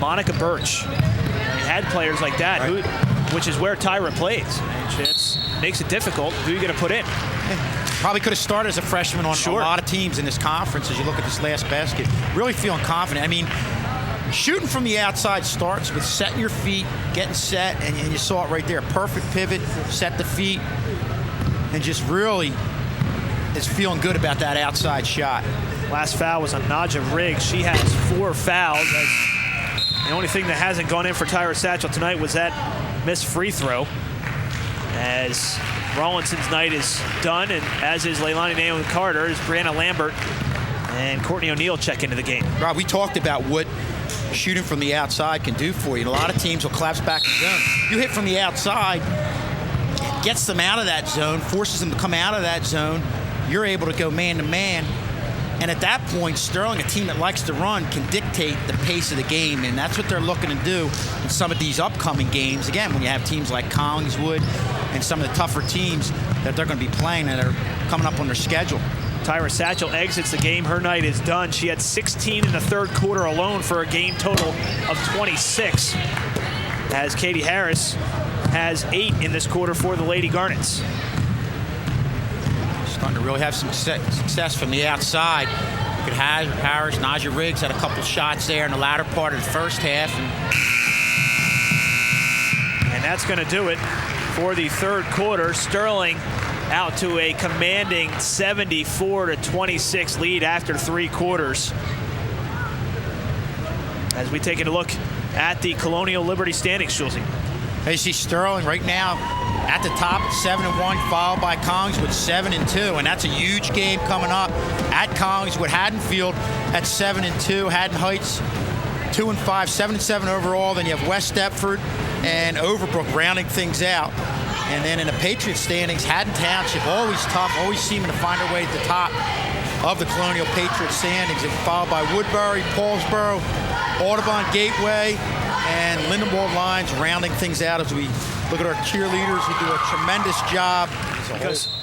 Monica Birch. You had players like that, right, which is where Tyra plays. It makes it difficult. Who are you going to put in? Probably could have started as a freshman on a lot of teams in this conference as you look at this last basket. Really feeling confident. I mean, shooting from the outside starts with setting your feet, getting set, and you saw it right there. Perfect pivot, set the feet, and just really is feeling good about that outside shot. Last foul was on Naja Riggs. She has 4 fouls. The only thing that hasn't gone in for Tyra Satchel tonight was that missed free throw. As Rawlinson's night is done, and as is Leilani Naomi Carter, as Brianna Lambert and Courtney O'Neill check into the game. Rob, we talked about what shooting from the outside can do for you. And a lot of teams will collapse back in zone. You hit from the outside, gets them out of that zone, forces them to come out of that zone. You're able to go man-to-man. And at that point, Sterling, a team that likes to run, can dictate the pace of the game. And that's what they're looking to do in some of these upcoming games. Again, when you have teams like Collingswood and some of the tougher teams that they're going to be playing that are coming up on their schedule. Tyra Satchel exits the game. Her night is done. She had 16 in the third quarter alone for a game total of 26. As Katie Harris has 8 in this quarter for the Lady Garnets. Starting to really have some success from the outside. You could have Harris, Naja Riggs had a couple shots there in the latter part of the first half. And that's going to do it for the third quarter. Sterling out to a commanding 74-26 lead after 3 quarters. As we take a look at the Colonial Liberty standings, Schulze. You see Sterling right now at the top at 7-1, followed by Collingswood 7-2, and that's a huge game coming up at Collingswood. Haddon Field at 7-2, Haddon Heights 2-5, 7-7 overall. Then you have West Stepford and Overbrook rounding things out. And then in the Patriot standings, Haddon Township, always tough, always seeming to find their way at the top of the Colonial Patriot standings, and followed by Woodbury, Paulsboro, Audubon Gateway, and Lindenwold Lines rounding things out as we look at our cheerleaders who do a tremendous job.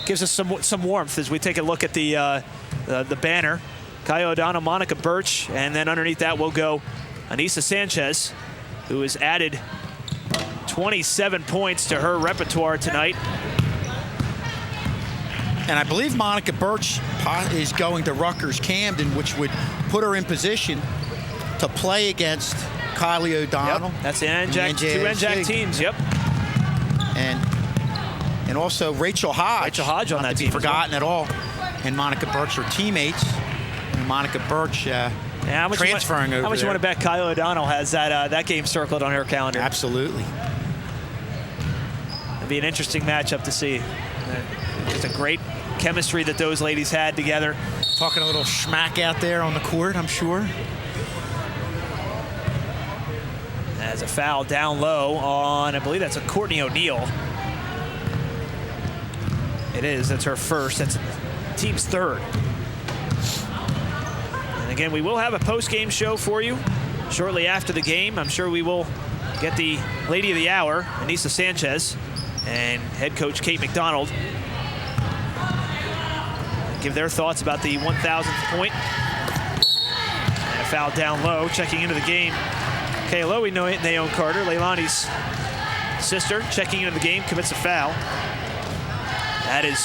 Gives us some warmth as we take a look at the banner. Kylie O'Donnell, Monica Birch, and then underneath that will go Anyssa Sanchez, who has added 27 points to her repertoire tonight. And I believe Monica Birch is going to Rutgers Camden, which would put her in position to play against Kylie O'Donnell. Yep, that's the NJAC, 2 NJAC teams, yep. And also Rachel Hodge. Rachel Hodge on that team. Forgotten at all. And Monica Birch are teammates. And Monica Birch transferring over How much there. you want to bet Kylie O'Donnell has that game circled on her calendar? Absolutely. It'd be an interesting matchup to see. Just a great chemistry that those ladies had together. Talking a little schmack out there on the court, I'm sure. As a foul down low on, I believe that's a Courtney O'Neill. It is, that's her first. That's team's third. And again, we will have a post-game show for you shortly after the game. I'm sure we will get the Lady of the Hour, Anyssa Sanchez, and head coach Kate McDonald. Give their thoughts about the 1,000th point. And a foul down low, checking into the game. Kayloe Naomi Carter, Leilani's sister, checking into the game, commits a foul. That is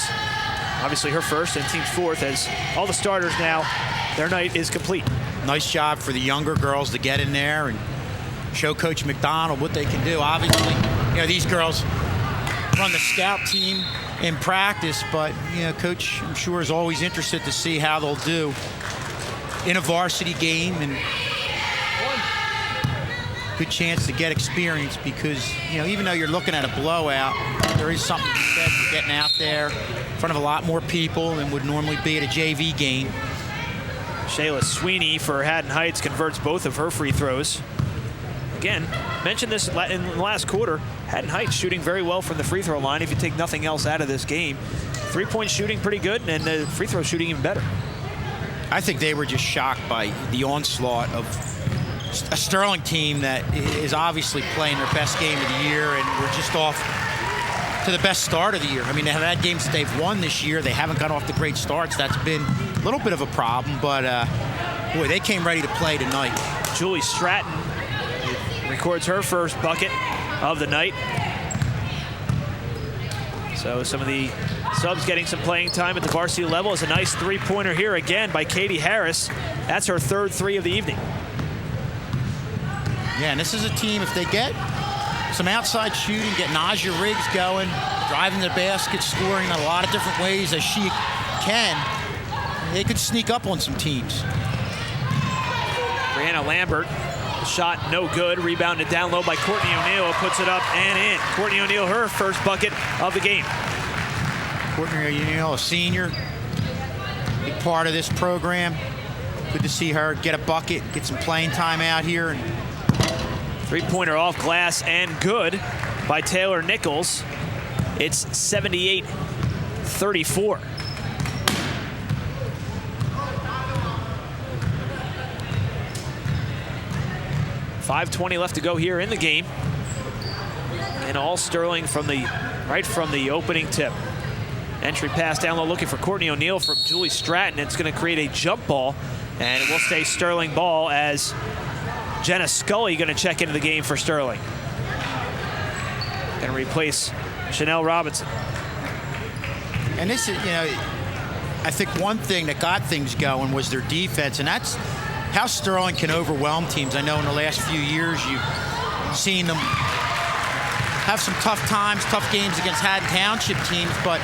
obviously her first and team's fourth, as all the starters now, their night is complete. Nice job for the younger girls to get in there and show Coach McDonald what they can do. Obviously, these girls run the scout team in practice, but Coach, I'm sure, is always interested to see how they'll do in a varsity game, and good chance to get experience because, even though you're looking at a blowout, there is something to be said for getting out there in front of a lot more people than would normally be at a JV game. Shayla Sweeney for Haddon Heights converts both of her free throws. Again, mentioned this in the last quarter, Haddon Heights shooting very well from the free throw line if you take nothing else out of this game. Three-point shooting pretty good, and the free throw shooting even better. I think they were just shocked by the onslaught of a Sterling team that is obviously playing their best game of the year, and we're just off to the best start of the year. I mean, they have had games that they've won this year. They haven't got off to great starts. That's been a little bit of a problem, but boy, they came ready to play tonight. Julie Stratton records her first bucket of the night. So some of the subs getting some playing time at the varsity level. Is a nice three-pointer here again by Katie Harris. That's her third three of the evening. Yeah, and this is a team, if they get some outside shooting, get Naja Riggs going, driving the basket, scoring in a lot of different ways as she can, they could sneak up on some teams. Brianna Lambert, shot no good, rebounded down low by Courtney O'Neill, puts it up and in. Courtney O'Neill, her first bucket of the game. Courtney O'Neill, a senior, big part of this program. Good to see her get a bucket, get some playing time out here. And three-pointer off glass and good by Taylor Nichols. It's 78-34. .520 left to go here in the game. And all Sterling right from the opening tip. Entry pass down low looking for Courtney O'Neill from Julie Stratton. It's going to create a jump ball, and it will stay Sterling ball as Jenna Scully going to check into the game for Sterling. Going to replace Chanel Robinson. And this is, I think one thing that got things going was their defense, and that's how Sterling can overwhelm teams. I know in the last few years you've seen them have some tough times, tough games against Haddon Township teams, but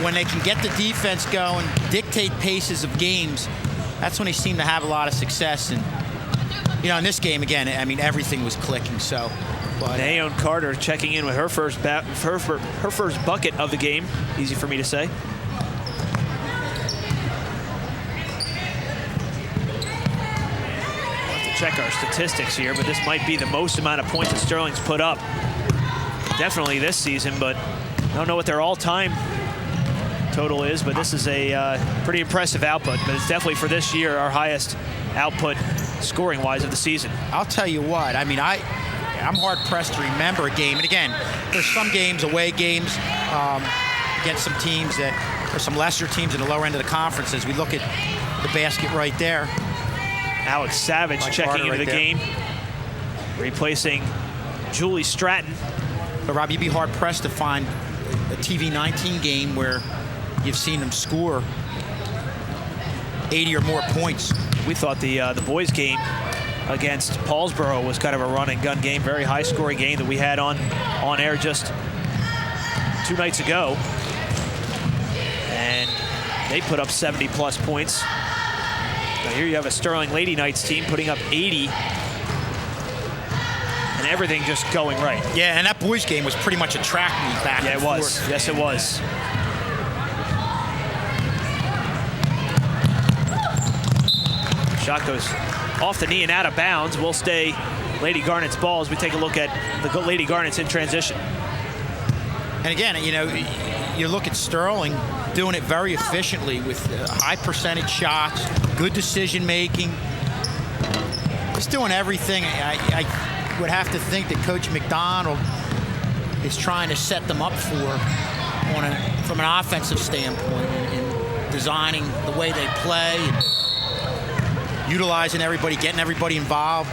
when they can get the defense going, dictate paces of games, that's when they seem to have a lot of success. And in this game, again, I mean, everything was clicking. So, but Nayon Carter checking in with her first bucket of the game. Easy for me to say. We'll have to check our statistics here, but this might be the most amount of points that Sterling's put up. Definitely this season, but I don't know what their all-time total is, but this is a pretty impressive output. But it's definitely for this year our highest output scoring-wise of the season. I'll tell you what, I mean, I'm hard-pressed to remember a game. And again, there's some games, away games, against some teams that are some lesser teams in the lower end of the conference. As we look at the basket right there. Alex Savage checking into the game, replacing Julie Stratton. But Rob, you'd be hard-pressed to find a TV 19 game where you've seen them score 80 or more points. We thought the boys' game against Paulsboro was kind of a run-and-gun game, very high-scoring game that we had on air just 2 nights ago. And they put up 70-plus points. Now here you have a Sterling Lady Knights team putting up 80. And everything just going right. Yeah, and that boys' game was pretty much a track meet back and forth. Yeah, it was. Yes, it was. Shot goes off the knee and out of bounds. Will stay Lady Garnet's ball as we take a look at the Lady Garnets in transition. And again, you look at Sterling doing it very efficiently with high percentage shots, good decision making. Just doing everything. I would have to think that Coach McDonald is trying to set them up for from an offensive standpoint in designing the way they play, and utilizing everybody, getting everybody involved.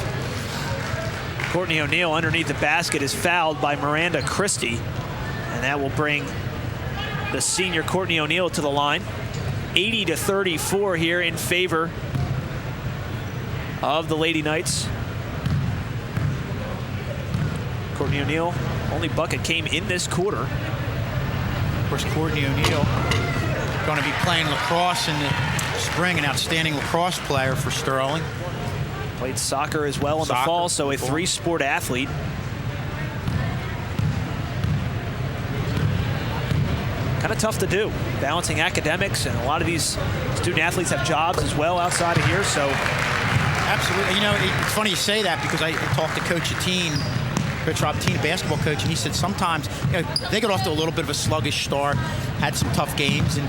Courtney O'Neill underneath the basket is fouled by Miranda Christie, and that will bring the senior Courtney O'Neill to the line. 80-34 here in favor of the Lady Knights. Courtney O'Neill, only bucket came in this quarter. course, Courtney O'Neill going to be playing lacrosse in the spring, an outstanding lacrosse player for Sterling. Played soccer as well in the fall, so a three-sport athlete. Kind of tough to do, balancing academics, and a lot of these student athletes have jobs as well outside of here, so. Absolutely. You know, it's funny you say that because I talked to Coach Rob Teen, basketball coach, and he said sometimes they got off to a little bit of a sluggish start, had some tough games, and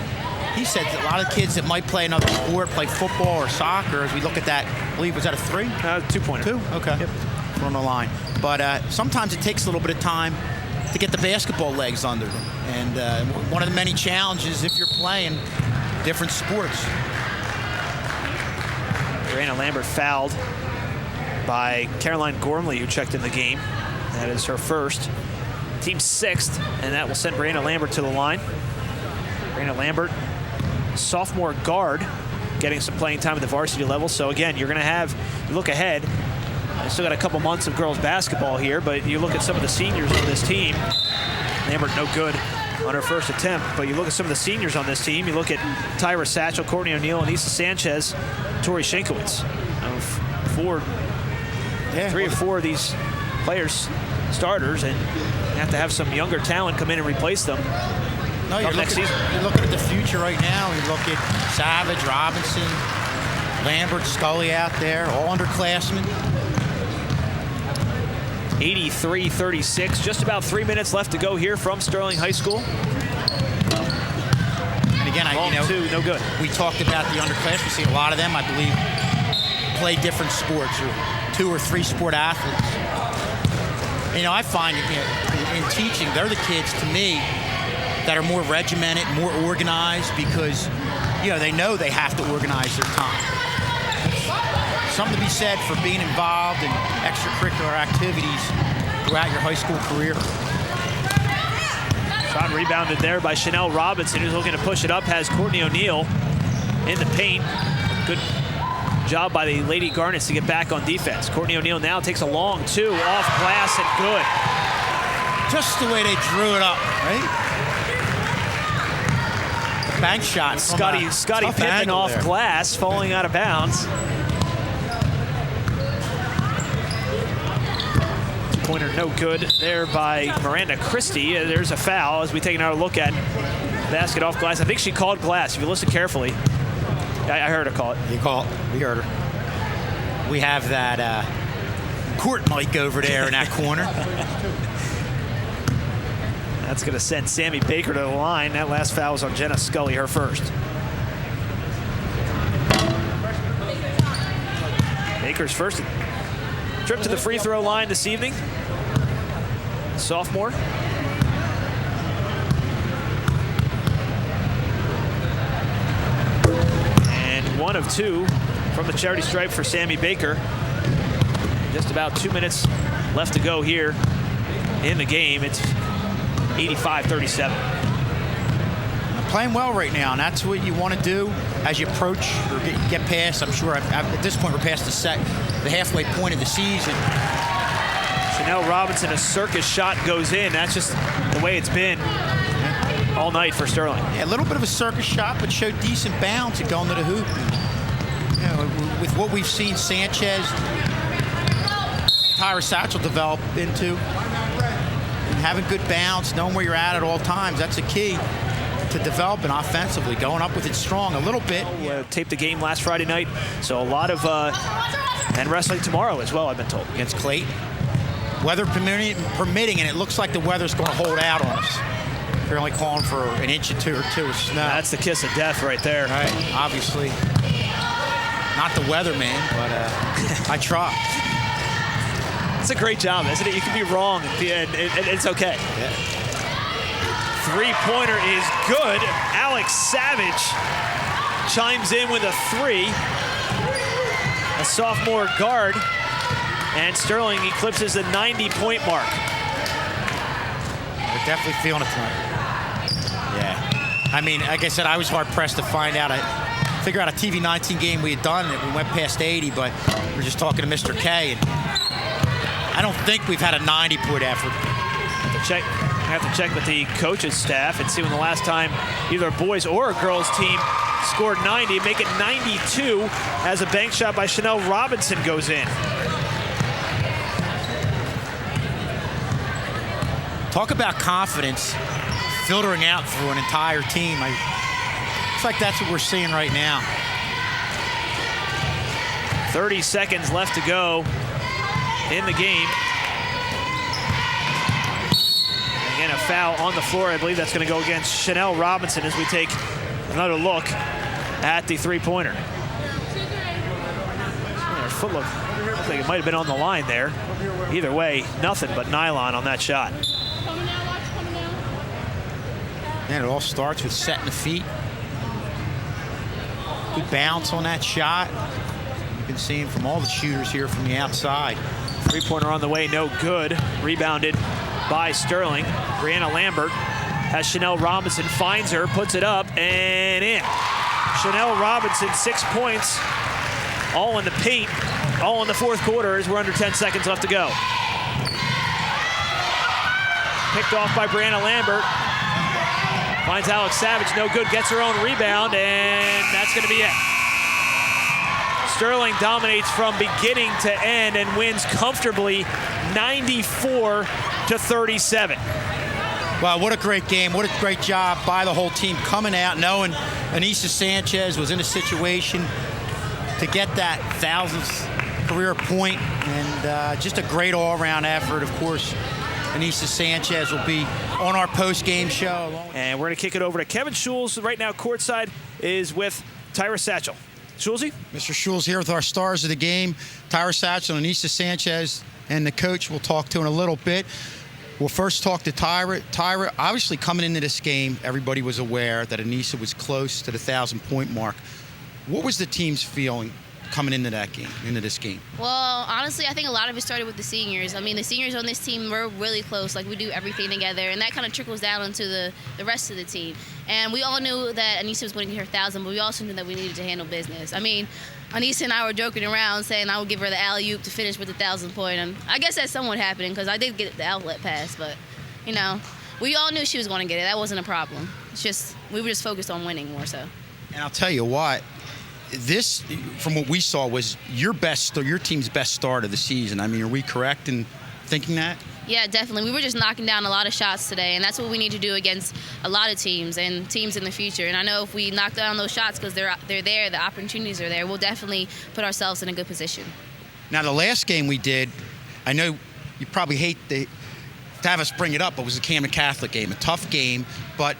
he said that a lot of kids that might play another sport, play football or soccer, as we look at that, I believe, was that a 3? 2-pointer. 2? Okay. Yep. On the line. But sometimes it takes a little bit of time to get the basketball legs under them. And one of the many challenges if you're playing different sports. Brianna Lambert fouled by Caroline Gormley, who checked in the game. That is her first. Team 6th, and that will send Brianna Lambert to the line. Brianna Lambert, sophomore guard, getting some playing time at the varsity level. So again, you're going to have, you look ahead, I still got a couple months of girls basketball here, but you look at some of the seniors on this team. Lambert no good on her first attempt, but you look at some of the seniors on this team. You look at Tyra Satchel, Courtney O'Neill, Anyssa Sanchez, Tori Shinkowitz. Three or four of these players starters, and you have to have some younger talent come in and replace them. No, you're looking at the future right now. You look at Savage, Robinson, Lambert, Scully out there, all underclassmen. 83-36, just about 3 minutes left to go here from Sterling High School. And again, no good. We talked about the underclassmen. We see a lot of them, I believe, play different sports or 2 or 3 sport athletes. You know, I find in teaching, they're the kids, to me, that are more regimented, more organized, because, they know they have to organize their time. Something to be said for being involved in extracurricular activities throughout your high school career. Shot rebounded there by Chanel Robinson, who's looking to push it up, has Courtney O'Neill in the paint. Good job by the Lady Garnets to get back on defense. Courtney O'Neill now takes a long 2 off glass and good. Just the way they drew it up, right? Bank shot. Scotty Pippen off glass, falling out of bounds. Pointer no good there by Miranda Christie. There's a foul as we take another look at basket off glass. I think she called glass. If you listen carefully, I heard her call it. You call it. We heard her. We have that court mic over there in that corner. That's going to send Sammy Baker to the line. That last foul was on Jenna Scully, her first. Baker's first trip to the free throw line this evening. Sophomore. And 1 of 2 from the charity stripe for Sammy Baker. Just about 2 minutes left to go here in the game. It's 85-37. Playing well right now, and that's what you want to do as you approach or get past. I'm sure at this point we're past the halfway point of the season. Chanel Robinson, a circus shot goes in. That's just the way it's been all night for Sterling. Yeah, a little bit of a circus shot, but showed decent bounce at going to the hoop. With what we've seen Sanchez, Tyra Satchel develop into, and having good bounce, knowing where you're at all times, that's a key to developing offensively, going up with it strong a little bit. Taped the game last Friday night, so a lot of and wrestling tomorrow as well, I've been told. Against Clayton. Weather permitting, and it looks like the weather's going to hold out on us. They're only calling for an inch or 2 of snow. That's the kiss of death right there. Right, obviously. Not the weatherman, but I try. It's a great job, isn't it? You can be wrong, and it's okay. Yeah. Three-pointer is good. Alex Savage chimes in with a 3. A sophomore guard. And Sterling eclipses the 90-point mark. They're definitely feeling it tonight. Yeah. I mean, like I said, I was hard-pressed to figure out a TV 19 game we had done, and we went past 80, but we were just talking to Mr. K, and I don't think we've had a 90-point effort. Check. I have to check with the coaches staff and see when the last time either a boys or a girls team scored 90, make it 92 as a bank shot by Chanel Robinson goes in. Talk about confidence filtering out through an entire team. It's like that's what we're seeing right now. 30 seconds left to go in the game. Again, a foul on the floor. I believe that's going to go against Chanel Robinson as we take another look at the three-pointer. Her foot looked like it might have been on the line there. Either way, nothing but nylon on that shot. And it all starts with setting the feet. Good bounce on that shot. You can see him from all the shooters here from the outside. Three-pointer on the way, no good. Rebounded by Sterling. Brianna Lambert has Chanel Robinson, finds her, puts it up, and in. Chanel Robinson, 6 points, all in the paint, all in the fourth quarter as we're under 10 seconds left to go. Picked off by Brianna Lambert. Finds Alex Savage, no good, gets her own rebound, and that's going to be it. Sterling dominates from beginning to end and wins comfortably 94-37. Wow, what a great game. What a great job by the whole team coming out, knowing Anyssa Sanchez was in a situation to get that 1,000th career point, and just a great all-around effort. Of course, Anyssa Sanchez will be on our post-game show. And we're going to kick it over to Kevin Schulz. Right now, courtside is with Tyra Satchel. Schulze? Mr. Schulz here with our stars of the game, Tyra Satchel and Anyssa Sanchez, and the coach we'll talk to in a little bit. We'll first talk to Tyra. Tyra, obviously coming into this game, everybody was aware that Anyssa was close to the 1,000-point mark. What was the team's feeling coming into this game? Well, honestly, I think a lot of it started with the seniors. I mean, the seniors on this team were really close. Like, we do everything together, and that kind of trickles down into the rest of the team. And we all knew that Anyssa was going to get her 1,000, but we also knew that we needed to handle business. I mean, Anyssa and I were joking around saying I would give her the alley-oop to finish with the 1,000 point, and I guess that's somewhat happening because I did get the outlet pass, but, you know, we all knew she was going to get it. That wasn't a problem. It's just, we were just focused on winning more so. And I'll tell you what, this, from what we saw, was your team's best start of the season. I mean, are we correct in thinking that? Yeah, definitely. We were just knocking down a lot of shots today, and that's what we need to do against a lot of teams and teams in the future. And I know if we knock down those shots because they're there, the opportunities are there, we'll definitely put ourselves in a good position. Now, the last game we did, I know you probably hate to have us bring it up, but it was the Camden Catholic game, a tough game, but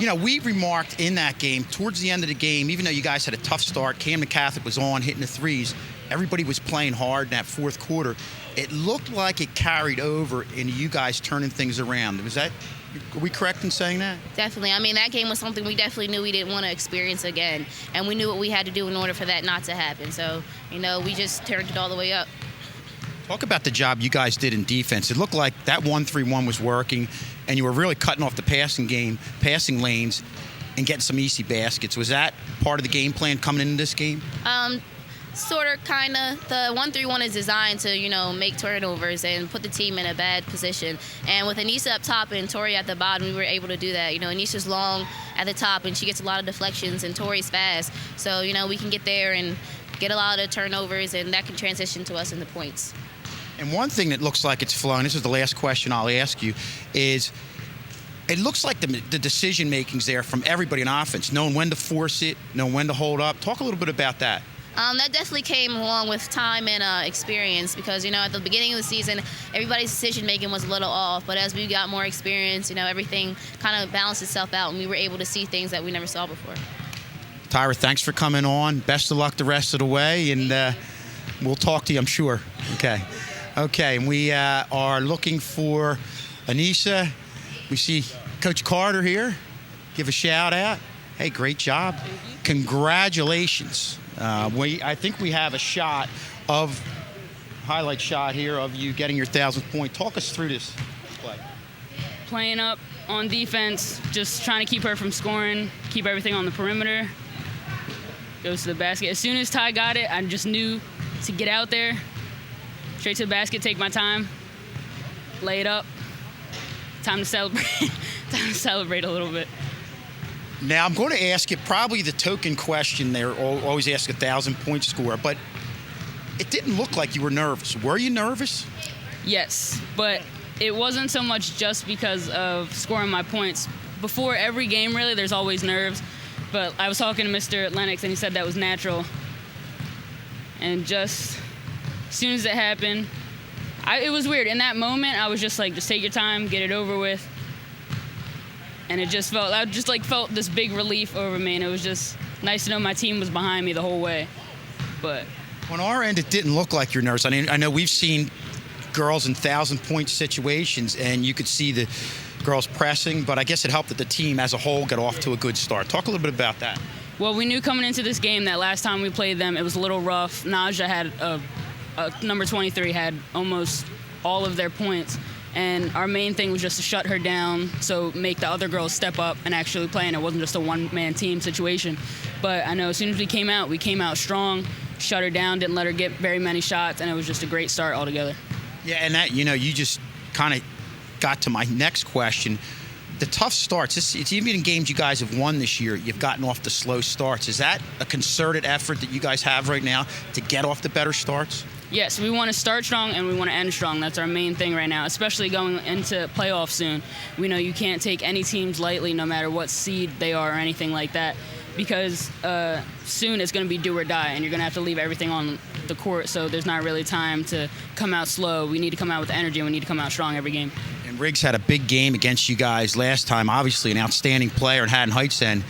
you know, we remarked in that game, towards the end of the game, even though you guys had a tough start, Camden Catholic was on, hitting the threes, everybody was playing hard in that fourth quarter. It looked like it carried over into you guys turning things around. Are we correct in saying that? Definitely. I mean, that game was something we definitely knew we didn't want to experience again, and we knew what we had to do in order for that not to happen. So, you know, we just turned it all the way up. Talk about the job you guys did in defense. It looked like that 1-3-1 was working, and you were really cutting off the passing lanes, and getting some easy baskets. Was that part of the game plan coming into this game? Sort of, kind of. The 1-3-1 is designed to, you know, make turnovers and put the team in a bad position. And with Anyssa up top and Tori at the bottom, we were able to do that. You know, Anissa's long at the top, and she gets a lot of deflections, and Tori's fast. So, you know, we can get there and get a lot of turnovers, and that can transition to us in the points. And one thing that looks like it's flowing, this is the last question I'll ask you, is it looks like the decision making's there from everybody in offense, knowing when to force it, knowing when to hold up. Talk a little bit about that. That definitely came along with time and experience because, you know, at the beginning of the season, everybody's decision-making was a little off. But as we got more experience, you know, everything kind of balanced itself out, and we were able to see things that we never saw before. Tyra, thanks for coming on. Best of luck the rest of the way, and we'll talk to you, I'm sure. Okay, and we are looking for Anyssa. We see Coach Carter here. Give a shout-out. Hey, great job. Congratulations. I think we have a highlight shot here of you getting your 1,000th point. Talk us through this play. Playing up on defense, just trying to keep her from scoring, keep everything on the perimeter. Goes to the basket. As soon as Ty got it, I just knew to get out there, straight to the basket, take my time, lay it up. time to celebrate. Time to celebrate a little bit. Now, I'm going to ask you probably the token question there, always ask 1,000-point score, but it didn't look like you were nervous. Were you nervous? Yes, but it wasn't so much just because of scoring my points. Before every game, really, there's always nerves. But I was talking to Mr. Lennox, and he said that was natural. And just as soon as it happened, it was weird. In that moment, I was just like, just take your time, get it over with. And it just felt, felt this big relief over me, and it was just nice to know my team was behind me the whole way. But on our end, it didn't look like you're nervous. I mean, I know we've seen girls in 1,000-point situations, and you could see the girls pressing, but I guess it helped that the team as a whole got off to a good start. Talk a little bit about that. Well, we knew coming into this game that last time we played them, it was a little rough. Naja had number 23 had almost all of their points. And our main thing was just to shut her down, so make the other girls step up and actually play, and it wasn't just a one-man team situation. But I know as soon as we came out strong, shut her down, didn't let her get very many shots, and it was just a great start altogether. Yeah, and that, you just kind of got to my next question. The tough starts, it's even in games you guys have won this year, you've gotten off the slow starts. Is that a concerted effort that you guys have right now to get off the better starts? Yes, we want to start strong and we want to end strong. That's our main thing right now, especially going into playoffs soon. We know you can't take any teams lightly, no matter what seed they are or anything like that, because soon it's going to be do or die, and you're going to have to leave everything on the court, so there's not really time to come out slow. We need to come out with energy, and we need to come out strong every game. And Riggs had a big game against you guys last time, obviously an outstanding player in Haddon Heights, and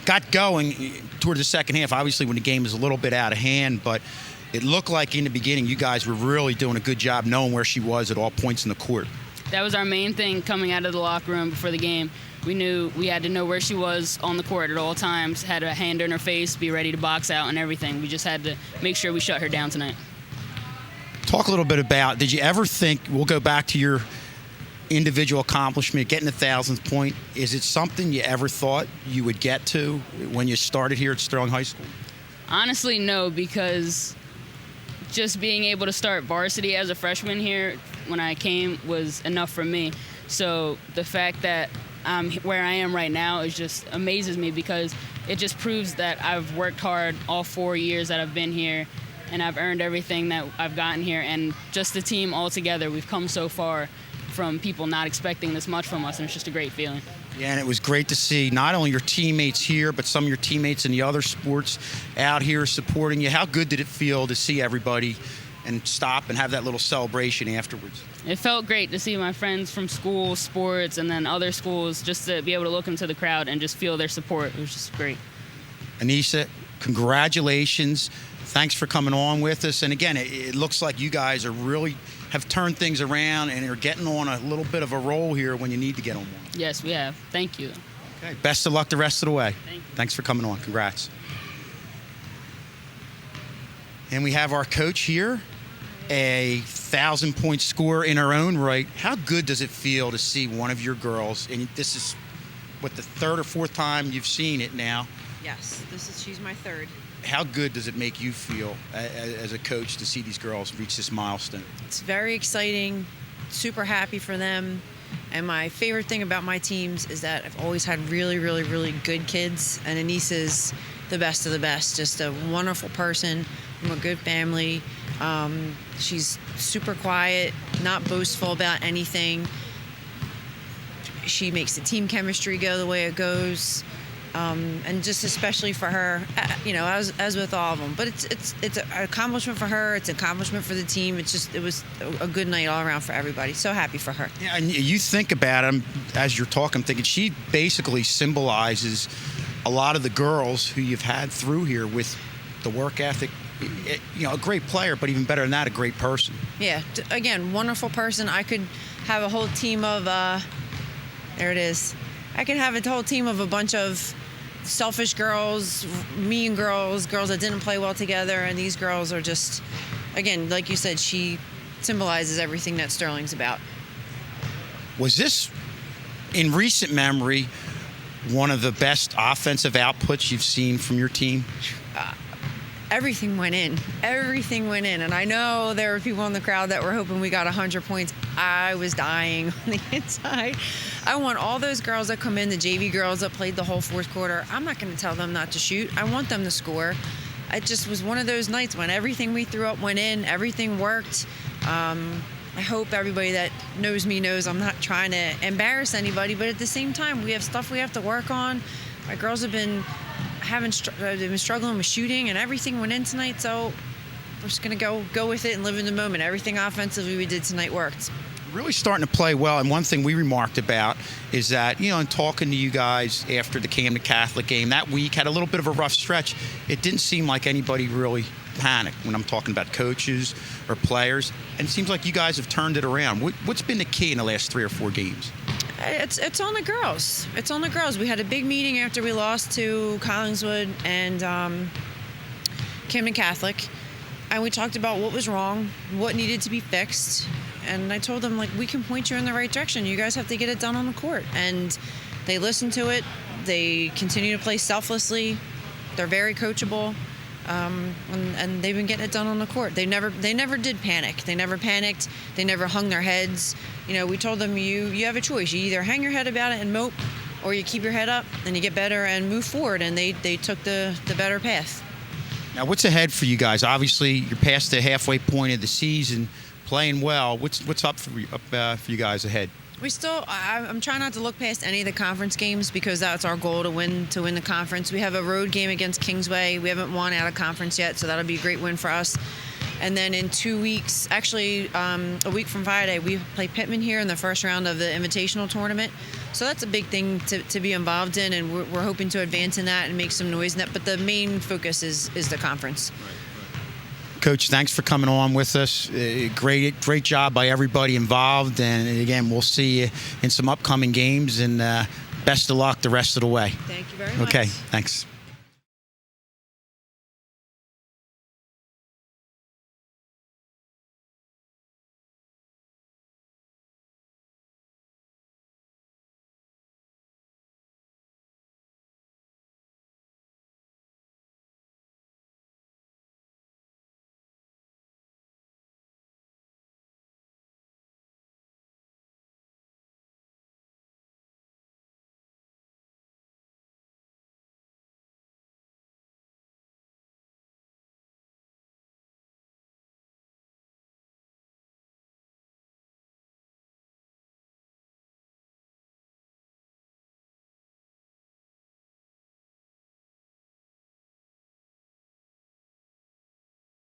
got going toward the second half, obviously when the game was a little bit out of hand, but it looked like in the beginning you guys were really doing a good job knowing where she was at all points in the court. That was our main thing coming out of the locker room before the game. We knew we had to know where she was on the court at all times, had a hand in her face, be ready to box out and everything. We just had to make sure we shut her down tonight. Talk a little bit about, did you ever think, we'll go back to your individual accomplishment, getting the 1,000th point. Is it something you ever thought you would get to when you started here at Sterling High School? Honestly, no, because just being able to start varsity as a freshman here when I came was enough for me. So the fact that I'm where I am right now is just amazes me, because it just proves that I've worked hard all 4 years that I've been here, and I've earned everything that I've gotten here. And just the team all together, we've come so far from people not expecting this much from us, and it's just a great feeling. Yeah, and it was great to see not only your teammates here, but some of your teammates in the other sports out here supporting you. How good did it feel to see everybody and stop and have that little celebration afterwards? It felt great to see my friends from school, sports, and then other schools, just to be able to look into the crowd and just feel their support. It was just great. Anyssa, congratulations. Thanks for coming on with us. And again, it looks like you guys are really have turned things around and are getting on a little bit of a roll here when you need to get on one. Yes, we have. Thank you. Okay. Best of luck the rest of the way. Thank you. Thanks for coming on. Congrats. And we have our coach here, a 1,000-point scorer in her own right. How good does it feel to see one of your girls, and this is, what, the third or fourth time you've seen it now? Yes, she's my third. How good does it make you feel as a coach to see these girls reach this milestone? It's very exciting, super happy for them. And my favorite thing about my teams is that I've always had really, really, really good kids. And Anissa's the best of the best, just a wonderful person from a good family. She's super quiet, not boastful about anything. She makes the team chemistry go the way it goes. And just especially for her, as with all of them. But it's an accomplishment for her. It's an accomplishment for the team. It was a good night all around for everybody. So happy for her. Yeah, and you think about it, as you're talking, I'm thinking she basically symbolizes a lot of the girls who you've had through here with the work ethic. A great player, but even better than that, a great person. Yeah, again, wonderful person. I could have a whole team of, there it is. I could have a whole team of a bunch of selfish girls, mean girls that didn't play well together, and these girls are just, again, like you said, she symbolizes everything that Sterling's about. Was this, in recent memory, one of the best offensive outputs you've seen from your team? everything went in. Everything went in. And I know there were people in the crowd that were hoping we got 100 points. I was dying on the inside. I want all those girls that come in, the JV girls that played the whole fourth quarter. I'm not going to tell them not to shoot. I want them to score. It just was one of those nights when everything we threw up went in. Everything worked. I hope everybody that knows me knows I'm not trying to embarrass anybody, but at the same time, we have stuff we have to work on. My girls have been they've been struggling with shooting, and everything went in tonight. So we're just gonna go with it and live in the moment. Everything offensively we did tonight worked. Really starting to play well, and one thing we remarked about is that, in talking to you guys after the Camden Catholic game that week, had a little bit of a rough stretch. It didn't seem like anybody really panicked when I'm talking about coaches or players, and it seems like you guys have turned it around. What's been the key in the last 3 or 4 games? It's on the girls. It's on the girls. We had a big meeting after we lost to Collingswood and Camden Catholic, and we talked about what was wrong, what needed to be fixed. And I told them, we can point you in the right direction. You guys have to get it done on the court. And they listened to it. They continue to play selflessly. They're very coachable. And they've been getting it done on the court. They never did panic. They never panicked. They never hung their heads. We told them you have a choice. You either hang your head about it and mope, or you keep your head up and you get better and move forward. And they took the better path. Now, what's ahead for you guys? Obviously, you're past the halfway point of the season, playing well. What's up for you guys ahead? I'm trying not to look past any of the conference games because that's our goal to win the conference. We have a road game against Kingsway. We haven't won out of conference yet, so that'll be a great win for us. And then in 2 weeks, actually a week from Friday, we play Pittman here in the first round of the Invitational Tournament. So that's a big thing to be involved in, and we're hoping to advance in that and make some noise in that. But the main focus is the conference. Coach, thanks for coming on with us. Great job by everybody involved. And again, we'll see you in some upcoming games, and best of luck the rest of the way. Thank you very much. Okay, thanks.